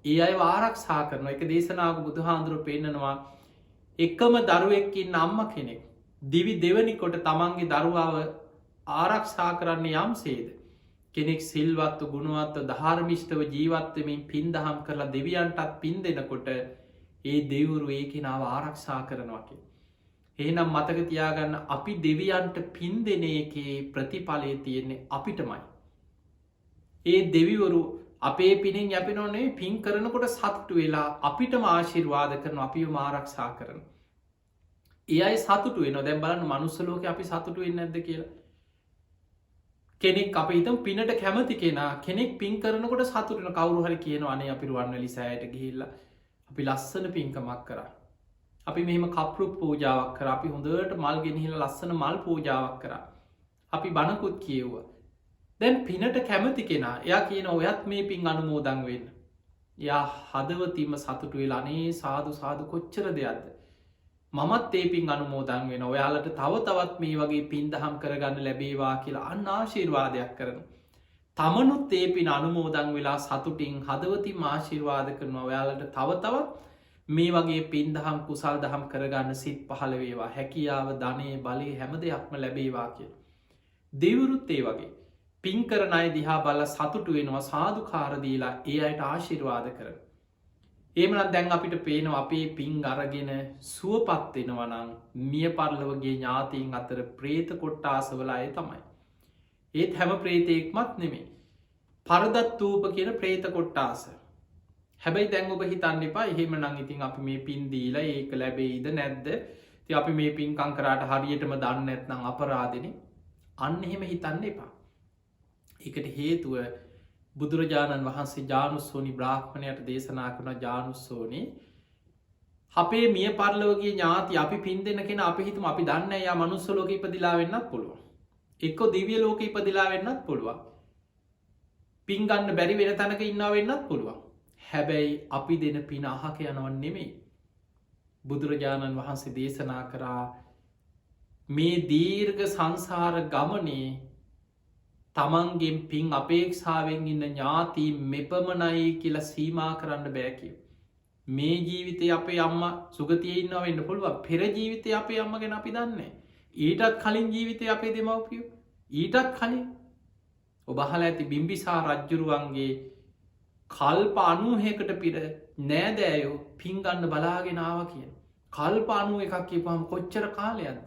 ඒ අය ආරක්ෂා කරන එක දේශනාව බුදුහාන්දුරුව පෙන්නනවා එකම දරුවෙක්කින් අම්ම කෙනෙක් දිවි දෙවනිකොට තමන්ගේ දරුවාව ආරක්ෂා කරන්න යම් සේද. කෙනෙක් සිල්වත්ව ගුණුවත්ව ධාර්මිෂ්ටව ජීවත්වමින් පින්දහම් කරලා දෙවියන්ටත් පින් දෙනකොට ඒ දෙවුරු ඒ කෙනාව ආරක්ෂා කරනවාකි. එහෙනම් මතක තියාගන්න අපි දෙවියන්ට පින් දෙන එකේ ප්‍රතිඵලය තියෙන්නේ අපිටමයි. ඒ දෙවිවරු අපේ පිනෙන් යැපෙනොනේ පින් කරනකොට සතුටු වෙලා අපිටම ආශිර්වාද කරන අපිව ආරක්ෂා කරන. ඒ අයි සතුටු වෙන දැන් බලන්න මනුස්සලෝක අපි සතුටු වෙන්න ඇද කියලා. කෙනෙක් අප හිතම් පිනට කැමති කෙනා කෙනෙක් පින් කරනකොට සතුටන කවරු හරි කියන අනේ අපි රුවන්වැලි සෑයට ගිහිල්ල අපි ලස්සන පින්කමක් කර. අපි මෙහෙම කපරුක් පූජාවක් කර අපි හොඳට මල් ගෙනහිල ලස්සන මල් පූජාවක් කර. අපි බණකුත් කියව්වා. දැන් පිනට කැමති කෙනා එයා කියන ඔයත් මේ පින් අනුමෝදං වෙන්න. යා හදවතීම සතුටු වෙලා අනේ සාදු සාදු කොච්චර දෙයක්ද. මමත් ඒ පින් අනුමෝදන් වෙන ඔයාලට තව තවත් මේ වගේ පින්දහම් කරගන්න ලැබේවා කියලා අන්න ආශිර්වාදයක් කරන. තමනුත් ඒ පින් අනුමෝදන් වෙලා සතුටින් හදවතින් ආශිර්වාද කරනවා ඔයාලට තව තවත් මේ වගේ පින් දහම් කුසල් දහම් කරගන්න සිත් පහළ වේවා හැකියාව ධනය බලය හැම දෙයක්ම ලැබේවා කිය. දෙවරුත් ඒ වගේ පින් කරන අය දිහා බල සතුටු වෙනවා සාධකාරදීලා ඒ අයට ආශිර්වාද කරන. ඒමනත් දැන් අපිට පේනවා අපේ පින් අරගෙන සුවපත්වෙනවනං මිය පරලවගේ ඥාතීන් අතර ප්‍රේත කොට්ටාසවල අය තමයි. ඒත් හැම ප්‍රේතයෙක්මත් නෙමේ. පරදත්තූප කියන ප්‍රේත කොට්ටාස. හැබැයි දැන් ඔබ හිතන්න එපා එහෙම නං ඉතින් අපි මේ පින් දීලා ඒක ලැබෙයිද නැද්ද ති අපි මේ පින්කං කරාට හරියටම දන්න ඇත්නම් අපරාධන අන්න එහෙම හිතන්න එපා. එකට හේතුව බුදුරජාණන් වහන්සේ ජානුස්සෝනි බ්‍රාහ්මණයට දේශනා කරන ජානුස්සෝනේ අපේ මිය පරලවගේ ඥාති අපි පින් දෙන්න කෙන අපි හිතුම අපි දන්න යා මනුස්සලෝක ඉපදිලා වෙන්නත් පුළුව. එක්කො දිවිය ලෝක ඉපදිලා වෙන්නත් පුළුවන්. පින්ගන්න බැරි වෙන තැනක ඉන්න වෙන්නත් පුළුවන්. හැබැයි අපි දෙන පින අහක යනවන් නෙමේ. බුදුරජාණන් වහන්සේ දේශනා කරා මේ දීර්ඝ සංසාර ගමනේ තමන්ගෙන් පින් අපේක්ෂාවෙන් ඉන්න ඥාතී මෙපමණයි කියලා සීමා කරන්න බෑකිව. මේ ජීවිතය අපේ අම්ම සුගතිය ඉන්න වෙන්න පුළුව පෙර ජීවිතය අපේ අම්ම ගැන අපි දන්නේ. ඊටත් කලින් ජීවිතය අපේ දෙමවපියෝ ඊටත් කලින් ඔබහල ඇති බිම්බිසා රජ්ජුරුවන්ගේ කල්ප අනුහකට පිර නෑදෑයෝ පින්ගන්න බලාගෙනාව කියන. කල්ප අනුව එකක් කියපහම කොච්චර කාලයන්ද.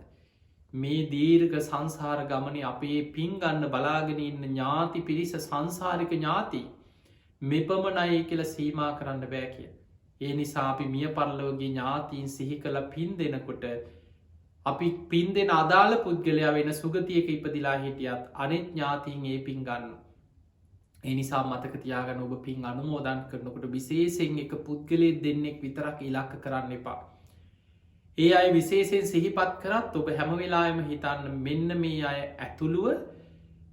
මේ දීර්ඝ සංසාර ගමන අපේ පින්ගන්න බලාගෙන ඉන්න ඥාති පිරිස සංසාරික ඥාති මෙපමණයි කියල සීමා කරන්න බෑ කිය. ඒ නිසා අපි මිය පරලෝගේ ඥාතීන් සිහි කළ පින් දෙනකොට අපි පින් දෙෙන අදාළ පුද්ගලයා වෙන සුගතියක ඉපදිලා හිටියත් අනෙත් ඥාතීන් ඒ පින් ගන්න. එනිසා මතක තියාගන්න ඔබ පින් අනුමෝදන් කරනකොට විශේෂෙන් එක පුද්ගලේ දෙන්නෙක් විතරක් ඉලක්ක කරන්න එපා. ඒ අයි විශේෂයෙන් සිහිපත් කරත් ඔබ හැමවෙලායම හිතන්න මෙන්න මේ අය ඇතුළුව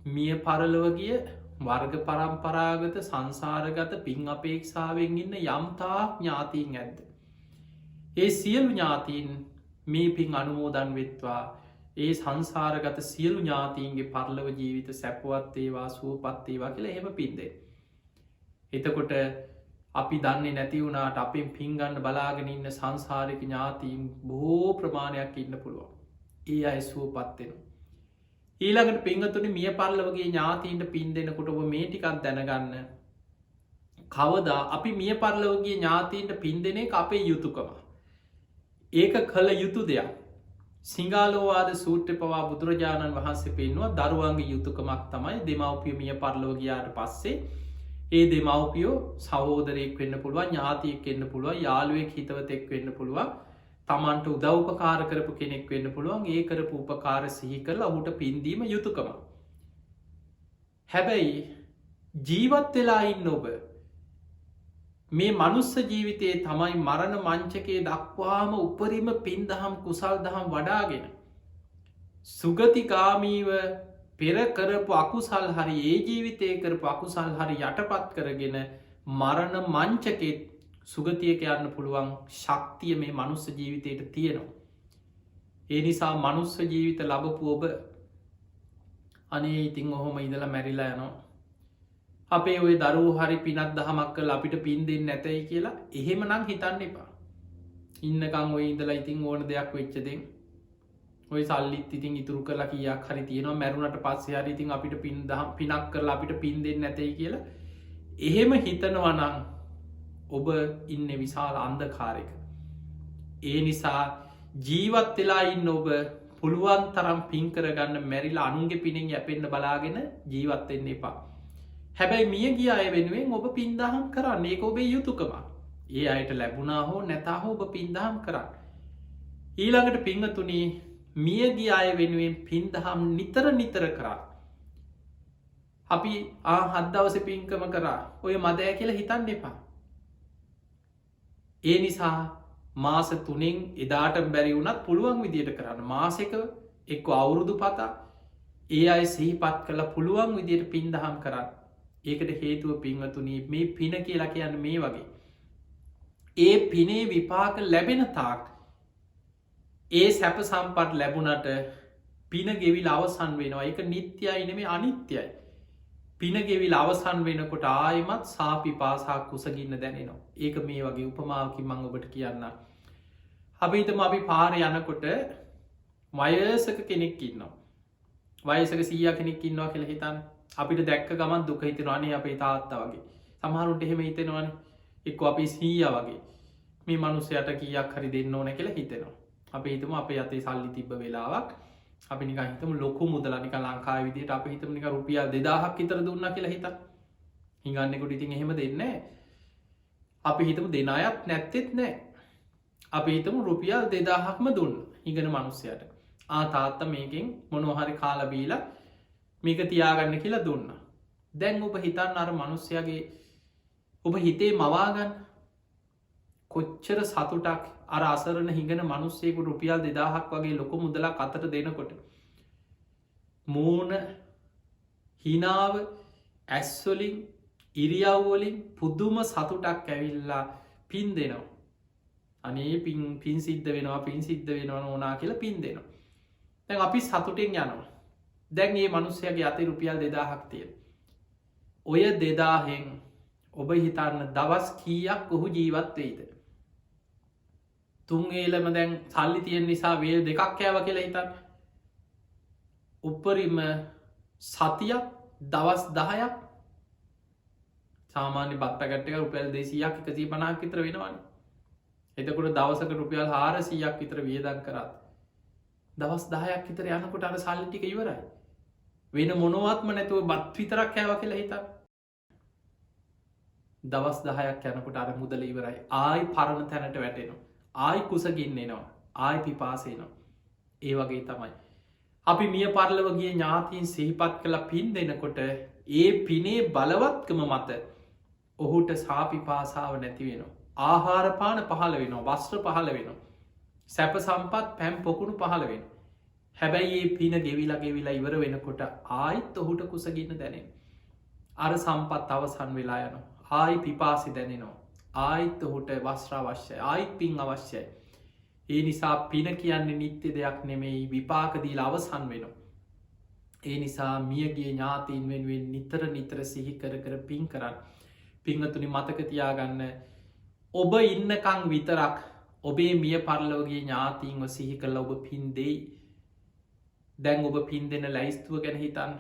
මිය පරලවගිය වර්ග පරම්පරාගත සංසාරගත පින් අපේක්ෂාවෙන් ඉන්න යම්තාක් ඥාතීන් ඇද්ද. ඒ සියලු ඥාතීන් මේ පින් අනුමෝදන් වෙත්වා ඒ සංසාරගත සියලු ඥාතීන්ගේ පරලව ජීවිත සැපවත්තේවා සුවපත්තේවා කියලා එහෙම පින්දේ. එතකොට අපි දන්නේ නැති වුණට අපෙන් පින්ගන්න බලාගෙන ඉන්න සංසාරික ඥාතීන් බොහෝ ප්‍රමාණයක් ඉන්න පුළුවන්. ඒ අය සුවපත්වෙන. ඊළඟට පිංහතුනි මිය පරලවගේ ඥාතීන්ට පින් දෙනකොට ඔබ මේ ටිකක් දැනගන්න. කවදා අපි මිය පරලවගේ ඥාතීන්ට පින් දෙන එක අපේ යුතුකම. ඒක කළ යුතු දෙයක්. සිංහලෝවාද සූට්‍ර පවා බුදුරජාණන් වහන්සේ පෙන්වා දරුවන්ගේ යුතුකමක් තමයි දෙමවපිය මිය පරලෝගයාට පස්සේ ඒ දෙමවපියෝ සහෝදරයෙක් වෙන්න පුළුවන් ඥාතියෙක් වෙන්න පුළුව යාළුවෙක් හිතවතෙක් වෙන්න පුළුවන් තමන්ට උදව්පකාර කරපු කෙනෙක් වෙන්න පුළුවන් ඒ කරපු උපකාර සිහි කරලා ඔහුට පින්දීම යුතුකම. හැබැයි ජීවත් වෙලා ඉන්න ඔබ මේ මනුස්ස ජීවිතයේ තමයි මරණ මංචකයේ දක්වාම උපරිම පින් දහම් කුසල් දහම් වඩාගෙන. සුගතිකාමීව පෙර කරපු අකුසල් හරි ඒ ජීවිතය කරපු අකුසල් හරි යටපත් කරගෙන මරණ මංචකෙත් සුගතියක යන්න පුළුවන් ශක්තිය මේ මනුස්ස ජීවිතයට තියෙනවා. ඒ නිසා මනුස්ස ජීවිත ලබපු ඔබ අනේ ඉතිං ඔහොම ඉඳලා මැරිලා යනවා. අපේ ඔය දරුව හරි පිනත් දහමක් කල අපිට පින් දෙන්න නැතයි කියලා එහෙම නම් හිතන්න එපා. ඉන්නකං ඔය ඉඳලා ඉතින් ඕන දෙයක් වෙච්චදෙන් ඔය සල්ලිත් ඉතින් ඉතුරු කරලා කියක් හරි තියෙනවා මැරුණට පස්සේ හරි ඉතින් අපිට පින් දහම් පිනක් කරලා අපිට පින් දෙන්න නැතයි කියලා එහෙම හිතනවනං ඔබ ඉන්න විශාල අන්දකාරක. ඒ නිසා ජීවත් වෙලා ඉන්න ඔබ පුළුවන් තරම් පින් කරගන්න මැරිලා අනුන්ගේ පිනෙන් යැපෙන්න්න බලාගෙන ජීවත්වෙන්න එපා. හැබැයි මිය ගිය අය වෙනුවෙන් ඔබ පින්දහම් කරන්න ඒක ඔබේ යුතුකම. ඒ අයට ලැබුණා හෝ නැතා හෝ ඔබ පින්දහම් කරන්න. ඊළඟට පිංහතුනී මියගිය අය වෙනුවෙන් පින්දහම් නිතර නිතර කරා. අපි හද්දවස පින්කම කරා ඔය මදෑ කියලා හිතන්න එපා. ඒ නිසා මාස 3 එදාට බැරි වුණත් පුළුවන් විදියට කරන්න මාසක එක්ක අවුරුදු පතා ඒ අය සිහිපත් කළ පුළුවන් විදියට පින්දහම් කරන්න. ඒකට හේතුව පින්වතුනී මේ පින කියලා කියන්න මේ වගේ. ඒ පිනේ විපාක ලැබෙන තාක් ඒ සැප සම්පත් ලැබුණට පින ගෙවිල් අවසන් වෙනවා එක නිත්‍යයි නෙමේ අනිත්‍යයි. පිනගෙවිල් අවසන් වෙනකොට ආයමත් සාපි පාසා කුසගින්න දැනෙනවා. ඒක මේ වගේ උපමාවකි මං ඔබට කියන්න. අපිතම අපි පාර යනකොට වයසක කෙනෙක් ඉන්නවා. වයසක සීය කෙනෙක් ඉන්නවා කියල හිතන් අපිට දැක්ක ගමන් දුක හිතනවානේ අපේ තාත්තා වගේ. සමහරුන්ට එහෙම හිතෙනවාන එක්ක අපි සීය වගේ මේ මනුස්සයට කියක් හරි දෙන්න ඕන කියලා හිතෙනවා. අපි හිතම අපේ අතේ සල්ලි තිබ්බ වෙලාවක් අපි නික හිතම ලොකු මුදලනික ලංකාව විදිට අප හිතමනික රුපියල් 2000ක් විතර දුන්න කියලා හිත හිඟන්නෙකුට ඉතින් එහෙම දෙන්න අපි හිතම දෙන අයත් නැත්තෙත් නෑ. අපි හිතම රුපියල් 2000ක්ම දුන්න හිඟන මනුස්සයට තාත්ත මේකින් මොනොහරි කාලබීල මේක තියාගන්න කියලා දුන්න. දැන් ඔබ හිතන්න අර මනුස්්‍යයාගේ ඔබ හිතේ මවාගන්න කොච්චර සතුටක් අර අසරන හිඟන මනුස්සේකු රුපියල් 2000ක් වගේ ලොක මුදලක් අතට දෙනකොට මූන හිනාව ඇස්වලින් ඉරියව්වලින් පුද්දුම සතුටක් ඇවිල්ලා පින් දෙනවා. අනේ පින් සිද්ධ වෙනවා පින් සිද්ධ වෙනවා ඕනා කියලා පින් දෙනවා. දැන් අපි සතුටෙන් යනවා. දැන් ඒ මනුස්සයගේ අතේ රුපියල් 2000ක් තියෙන. ඔය 2000න් ඔබ හිතන්න දවස් කීයක් ඔහු ජීවත් වෙයිද? තුන් ඒලම දැන් සල්ලි තියෙන නිසා වේල් දෙකක් කෑව කියලා හිතන්න. උපරිම සතියක් දවස් 10ක් සාමාන්‍ය බත්පැකට්ටක රුපියල් 200ක් 150ක් විතර වෙනවනේ. එතකොට දවසක රුපියල් 400ක් විතර වියදම් කරත් දවස් 10ක් විතර යනකොට අර සල්ලි ටික ඉවරයි. වෙන මොනවත්ම නැතුව බත් විතරක් කෑව කියලා හිතන්න. දවස් 10ක් යනකොට අර මුදල ඉවරයි. ආයි පරණ තැනට වැටෙනවා. ආයි කුසගින්නෙනවා. ආයි පිපාසේනවා. ඒ වගේ තමයි. අපි මිය පරලවගේ ඥාතීන් සිහිපත් කළ පින් දෙනකොට ඒ පිනේ බලවත්කම මත ඔහුට සාපිපාසාව නැති වෙනවා. ආහාරපාන පහළ වෙනවා. වස්ත්‍ර පහළ වෙනවා. සැප සම්පත් පැම් පොකුණු පහළ වෙන. හැබැයි ඒ පින ගෙවිලා ඉවර වෙනකොට ආයිත් ඔහුට කුසගින්න දැනෙන. අර සම්පත් අවසන් වෙලා යනවා. ආයි පිපාසි දැනෙනවා. ආයිත් ඔහුට වස්ත්‍ර අවශ්‍යයි. ආයිත් පින් අවශ්‍යයි. ඒ නිසා පින කියන්නේ නිත්‍ය දෙයක් නෙමෙයි විපාකදීල අවසන් වෙනවා. ඒ නිසා මියගේ ඥාතීන් වෙනුවෙන් නිතර සිහි කර පින් කරන්න. පිංහතුනි මතකතියාගන්න ඔබ ඉන්නකං විතරක් ඔබේ මිය පරලෝගේ ඥාතීන්ව සිහි කළ ඔබ පින් දෙයි. දැන් ඔබ පින් දෙන ලැයිස්තුව ගැන හිතන්න.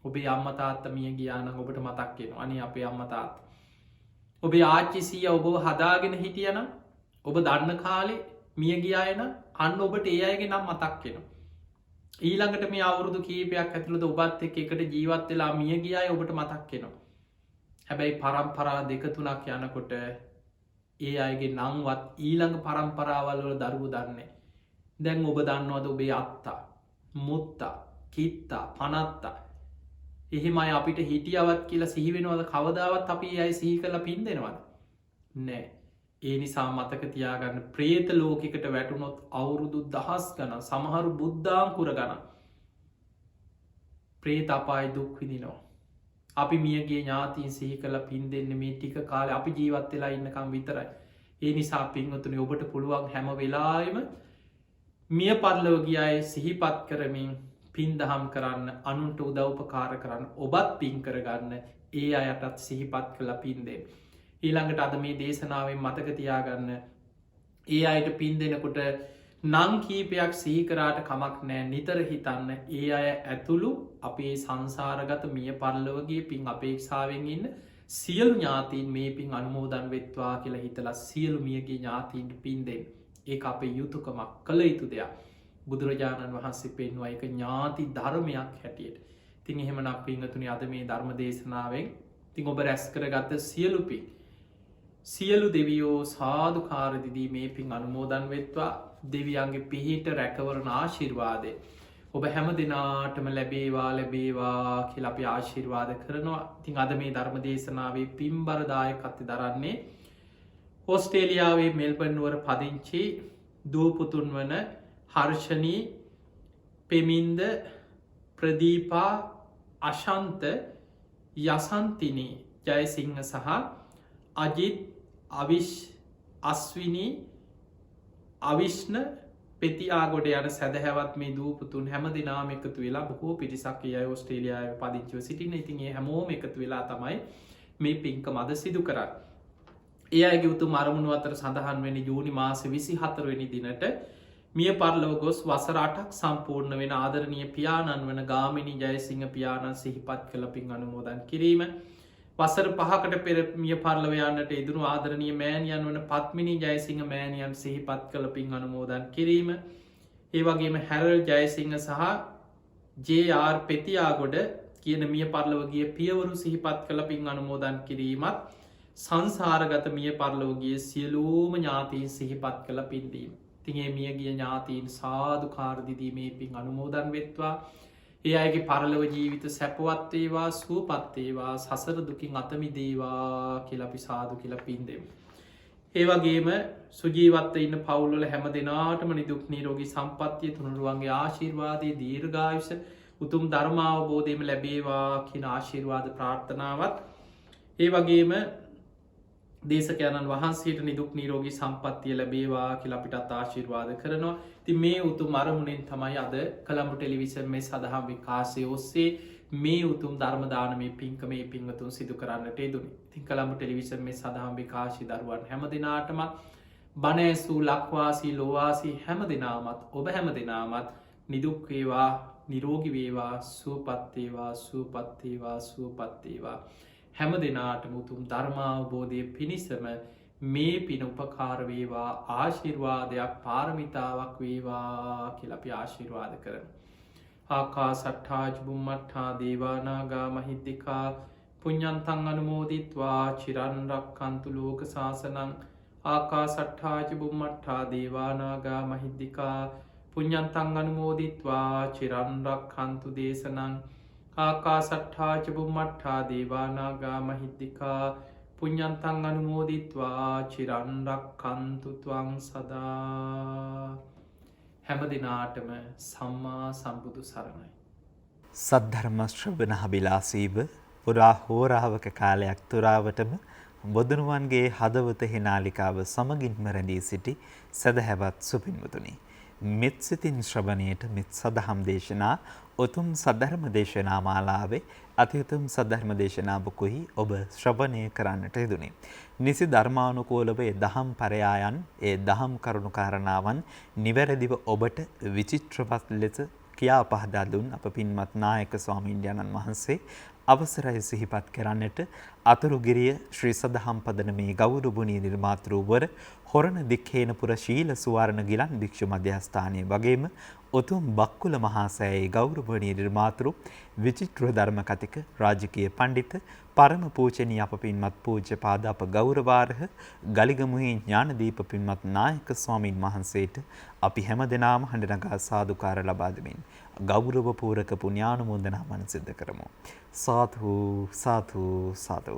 ඔබේ අම්මතාත්ත මිය ගියාන ඔබට මතක්කෙන අනි අපේ අම්මතාත්. ඔබේ ආච්චිසිය ඔබ හදාගෙන හිටියන ඔබ දන්න කාලේ මිය ගියායන අන්න ඔබට ඒ අයගේ නම් මතක්කෙන. ඊළඟට මේ අවුරුදු කීපයක් ඇතුළද ඔබත් එකට ජීවත් වෙලා මිය ගියාය ඔබට මතක්කෙනවා. හැබැයි පරම්පරා දෙකතුනක් යනකොට ඒ අයගේ නංවත් ඊළඟ පරම්පරාවල් වල දරුවු දන්නේ. දැන් ඔබ දන්නවද ඔබේ අත්තා මුත්තා කිත්තා පනත්තා එහෙම අය අපිට හිටියවත් කියලා සිහිවෙනවද කවදාවත් අපි අයි සිහි කළ පින් දෙනවද නෑ. ඒ නිසා මතක තියාගන්න ප්‍රේත ලෝකෙකට වැටුනොත් අවුරුදු දහස් ගන සමහරු බුද්ධාංකුර ගන ප්‍රේත අපායි දුක්විදිනවා. අපි මියගේ ඥාතීන් සිහි කළ පින් දෙන්න මේ ටික කාල අපි ජීවත් වෙලා ඉන්නකම් විතරයි. ඒ නිසා පින්වතුනි ඔබට පුළුවන් හැම වෙලායම මිය පරලෝගිය අය සිහිපත් කරමින් පින් දහම් කරන්න අනුන්ට උදව්පකාර කරන්න ඔබත් පින් කරගන්න ඒ අයටත් සිහිපත් කළ පින්දේ. ඊළඟට අද මේ දේශනාවෙන් මතකතියාගන්න ඒ අයට පින් දෙනකොට නං කීපයක් සීකරාට කමක් නෑ නිතර හිතන්න ඒ අය ඇතුළු අපේ සංසාරගත මිය පරලවගේ පින් අපේක්ෂාවෙන් ඉන්න සියලු ඥාතීන් මේ පින් අනුමෝදන් වෙත්වා කියලා හිතලා සියලු මියගේ ඥාතීන්ට පින්දෙන් ඒ අපේ යුතුකමක් කළ යුතු දෙයක්. බුදුරජාණන් වහන්සේ පෙන්වා එක ඥාති ධර්මයක් හැටියට. තින් එහෙමනක් පිංහතුනි අද මේ ධර්ම දේශනාවෙන් තින් ඔබ රැස් කරගත්ත සියලු පින්. සියලු දෙවියෝ සාධකාරදිදී මේ පින් අනුමෝදන් වෙත්වා දෙවියන්ගේ පිහිට රැකවරණ ආශිර්වාදය. ඔබ හැම දෙනාටම ලැබේවා කියල අපි ආශිර්වාද කරනවා. තින් අද මේ ධර්ම දේශනාවේ පින්බරදායකත්ති දරන්නේ ඔස්ටේලියාවේ මෙල්බන්නුවර පදිංචි දූපුතුන් වන හර්ෂණී පෙමින්ද ප්‍රදීපා අශන්ත යසන්තිනී ජයසිංහ සහ අජිත් අවිශ් අස්විනී අවිශ්න පෙතිආගොඩ යන සැදැහැවත් මේ දූපුතුන් හැම දෙනාම එකතු වෙලා බොහෝ පිරිසක් අය ඔස්ට්‍රේලියාව පදිංචිව සිටින ඉතින් ඒ හැමෝම එකතු වෙලා තමයි මේ පින්කම අද සිදු කරන්නේ. ඒ අයගේ උතුම් අරමුණු අතර සඳහන් වෙන ජූනි මාස 24 වෙනි දිනට මිය පරලොව ගොස් වසර 8ක් සම්පූර්ණ වෙන ආදරණීය පියාණන් වන ගාමිණී ජයසිංහ පියාණන් සිහිපත් කළ පින් අනුමෝදන් කිරීම, වසර 5කට පෙර මිය පරලොව යන්නට ඉදුණු ආදරණීය මෑණියන් වන පත්මිනී ජයසිංහ මෑණියන් සිහිපත් කළ පින් අනුමෝදන් කිරීම, ඒ වගේම හැරල් ජයසිංහ සහ ජේ.ආර්. පෙතියාගොඩ කියන මිය පරලොව ගිය පියවරු සිහිපත් කළ පින් අනුමෝදන් කිරීමත් සංසාරගත මිය පරලොව ගිය සියලුම ඥාතීන් සිහිපත් කළ පින් දීම. ඉතින් මේ මිය ගිය ඥාතීන් සාදුකාර දීදී මේ පින් අනුමෝදන් වෙත්වා. ඒ අයගේ පරලොව ජීවිත සැපවත් වේවා, සුවපත් වේවා, සසර දුකින් අත මිදේවා කියලා අපි සාදු කියලා පින් දෙමු. ඒ වගේම සුජීවත්ව ඉන්න පවුල් වල හැම දෙනාටම නිදුක් නිරෝගී සම්පන්නිය, තුනුරුවන්ගේ ආශිර්වාදයේ දීර්ඝායුෂ, උතුම් ධර්ම අවබෝධයම ලැබේවා කියන ආශිර්වාද ප්‍රාර්ථනාවත්, ඒ වගේම දේශකයන්න් වහන්සේට නිදුක් නිරෝගී සම්පන්නිය ලැබේවා කියලා අපිටත් ආශිර්වාද කරනවා. ඉතින් මේ උතුම් අරමුණෙන් තමයි අද කොළඹ ටෙලිවිෂන් මේ සදහම් විකාශය ඔස්සේ මේ උතුම් ධර්ම දානමේ පින්කම මේ පින්වතුන් සිදු කරන්නට යෙදුනේ. ඉතින් කොළඹ ටෙලිවිෂන් මේ සදහම් විකාශී දරුවන් හැම දිනාටම බණ ඇසූ ලක්වාසී ලෝවාසී හැම දිනාමත් ඔබ හැම දිනාමත් නිදුක් වේවා, නිරෝගී වේවා, සුවපත් වේවා, සුවපත් වේවා, සුවපත් වේවා. හැම දෙනාටම උතුම් ධර්මාවබෝධය පිණිසම මේ පින උපකාර වේවා, ආශිර්වාදයක් පාරමිතාවක් වේවා කියලා අපි ආශිර්වාද කරමු. ආකාසට්ඨා චුම්මට්ඨා දේවා නාග මහිද්దికා පුඤ්ඤන්තං අනුමෝදිත්වා චිරන් රක්ඛන්තු ලෝක සාසනං. ආකාසට්ඨා චුම්මට්ඨා දේවා නාග මහිද්దికා පුඤ්ඤන්තං අනුමෝදිත්වා චිරන් රක්ඛන්තු දේශනං. ආකාසට්ඨා චුම්මට්ඨා දේවා නාග මහිද්దికා පුඤ්ඤන්තං අනුමෝදිත්වා චිරන් රක්ඛන්තු ත්වං සදා. හැම දිනාටම සම්මා සම්බුදු සරණයි. සද්ධර්ම ශ්‍රවණාබිලාසීව පුරා හෝරාවක කාලයක් තුරාවටම බොදුනුවන්ගේ හදවතෙහි නාලිකාව සමගින්ම රැඳී සිටි සදහැවත් සුපින්වතුනි, මෙත් සිතින් ශ්‍රවණයට මෙත් සදහම් දේශනා උතුම් සද්ධර්ම දේශනා මාලාවේ අති උතුම් සද්ධර්ම දේශනාවකුයි ඔබ ශ්‍රවණය කරන්නට යෙදුනේ. නිසි ධර්මානුකූලව ඒ දහම් පරයායන්, ඒ දහම් කරුණු කාරණාවන් නිවැරදිව ඔබට විචිත්‍රවත් ලෙස කියා පහදා දුන් අප පින්වත් නායක ස්වාමීන් වහන්සේ අවසරයි සිහිපත් කරන්නට අතුරුගිරිය ශ්‍රී සදහම් පදනමේ ගෞරවණීය නිර්මාතෘවර හොරණ දික්හේනපුර ශීල සුවර්ණ ගිලන් භික්ෂු මධ්‍යස්ථානයේ වගේම උතුම් බක්කුල මහා සෑයේ ගෞරවණීය නිර්මාතෘ විචිත්‍ර ධර්ම කතික රාජකීය පඬිත පරම පූජනීය අප පින්වත් පූජ්‍යපාද අප ගෞරවාර්හ ගලිගමුහි ඥානදීප පින්වත් නායක ස්වාමින් වහන්සේට අපි හැමදෙනාම හඬ නගා සාදුකාර ලබා දෙමින් ගෞරව පූරක පුණ්‍යානුමෝදනාවන් සිදු කරමු. සාදු සාදු සාදු.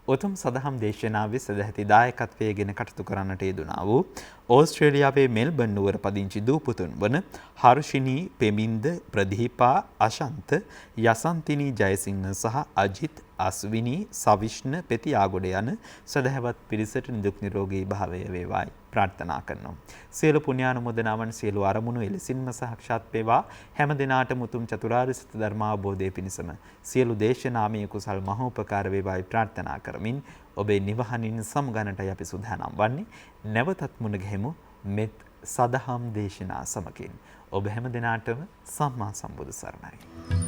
උතුම් සදහම් දේශනාවේ සදැහැති දායකත්වයේ ගෙන කටයුතු කරන්නට යෙදුණා වූ ඕස්ට්‍රේලියාවේ මෙල්බන් නුවර පදිංචි දූපුතුන් වන හර්ෂිනී, පෙමින්ද, ප්‍රදීපා, අශන්ත, යසන්තිනී ජයසිංහ සහ අජිත්, අස්විනී, සවිෂ්ණ පෙතියාගොඩ යන සදහැවත් පිරිසට නිදුක් නිරෝගී භාවය වේවායි ප්‍රාර්ථනා කරනවා. සියලු පුණ්‍යානුමෝදනාවන් සියලු අරමුණු එලෙසින්ම සාක්ෂාත් වේවා. හැම දිනාටම උතුම් චතුරාර්ය සත්‍ය ධර්ම අවබෝධය පිණිසම සියලු දේශනාමය කුසල් මහෝපකාර වේවායි ප්‍රාර්ථනා කරමින් ඔබේ නිවහනින් සමුගන්නටයි අපි සූදානම් වන්නේ. නැවතත් මුණ ගැහෙමු මෙත් සදහම් දේශනා සමගින්. ඔබ හැම දිනාටම සම්මා සම්බුදු සරණයි.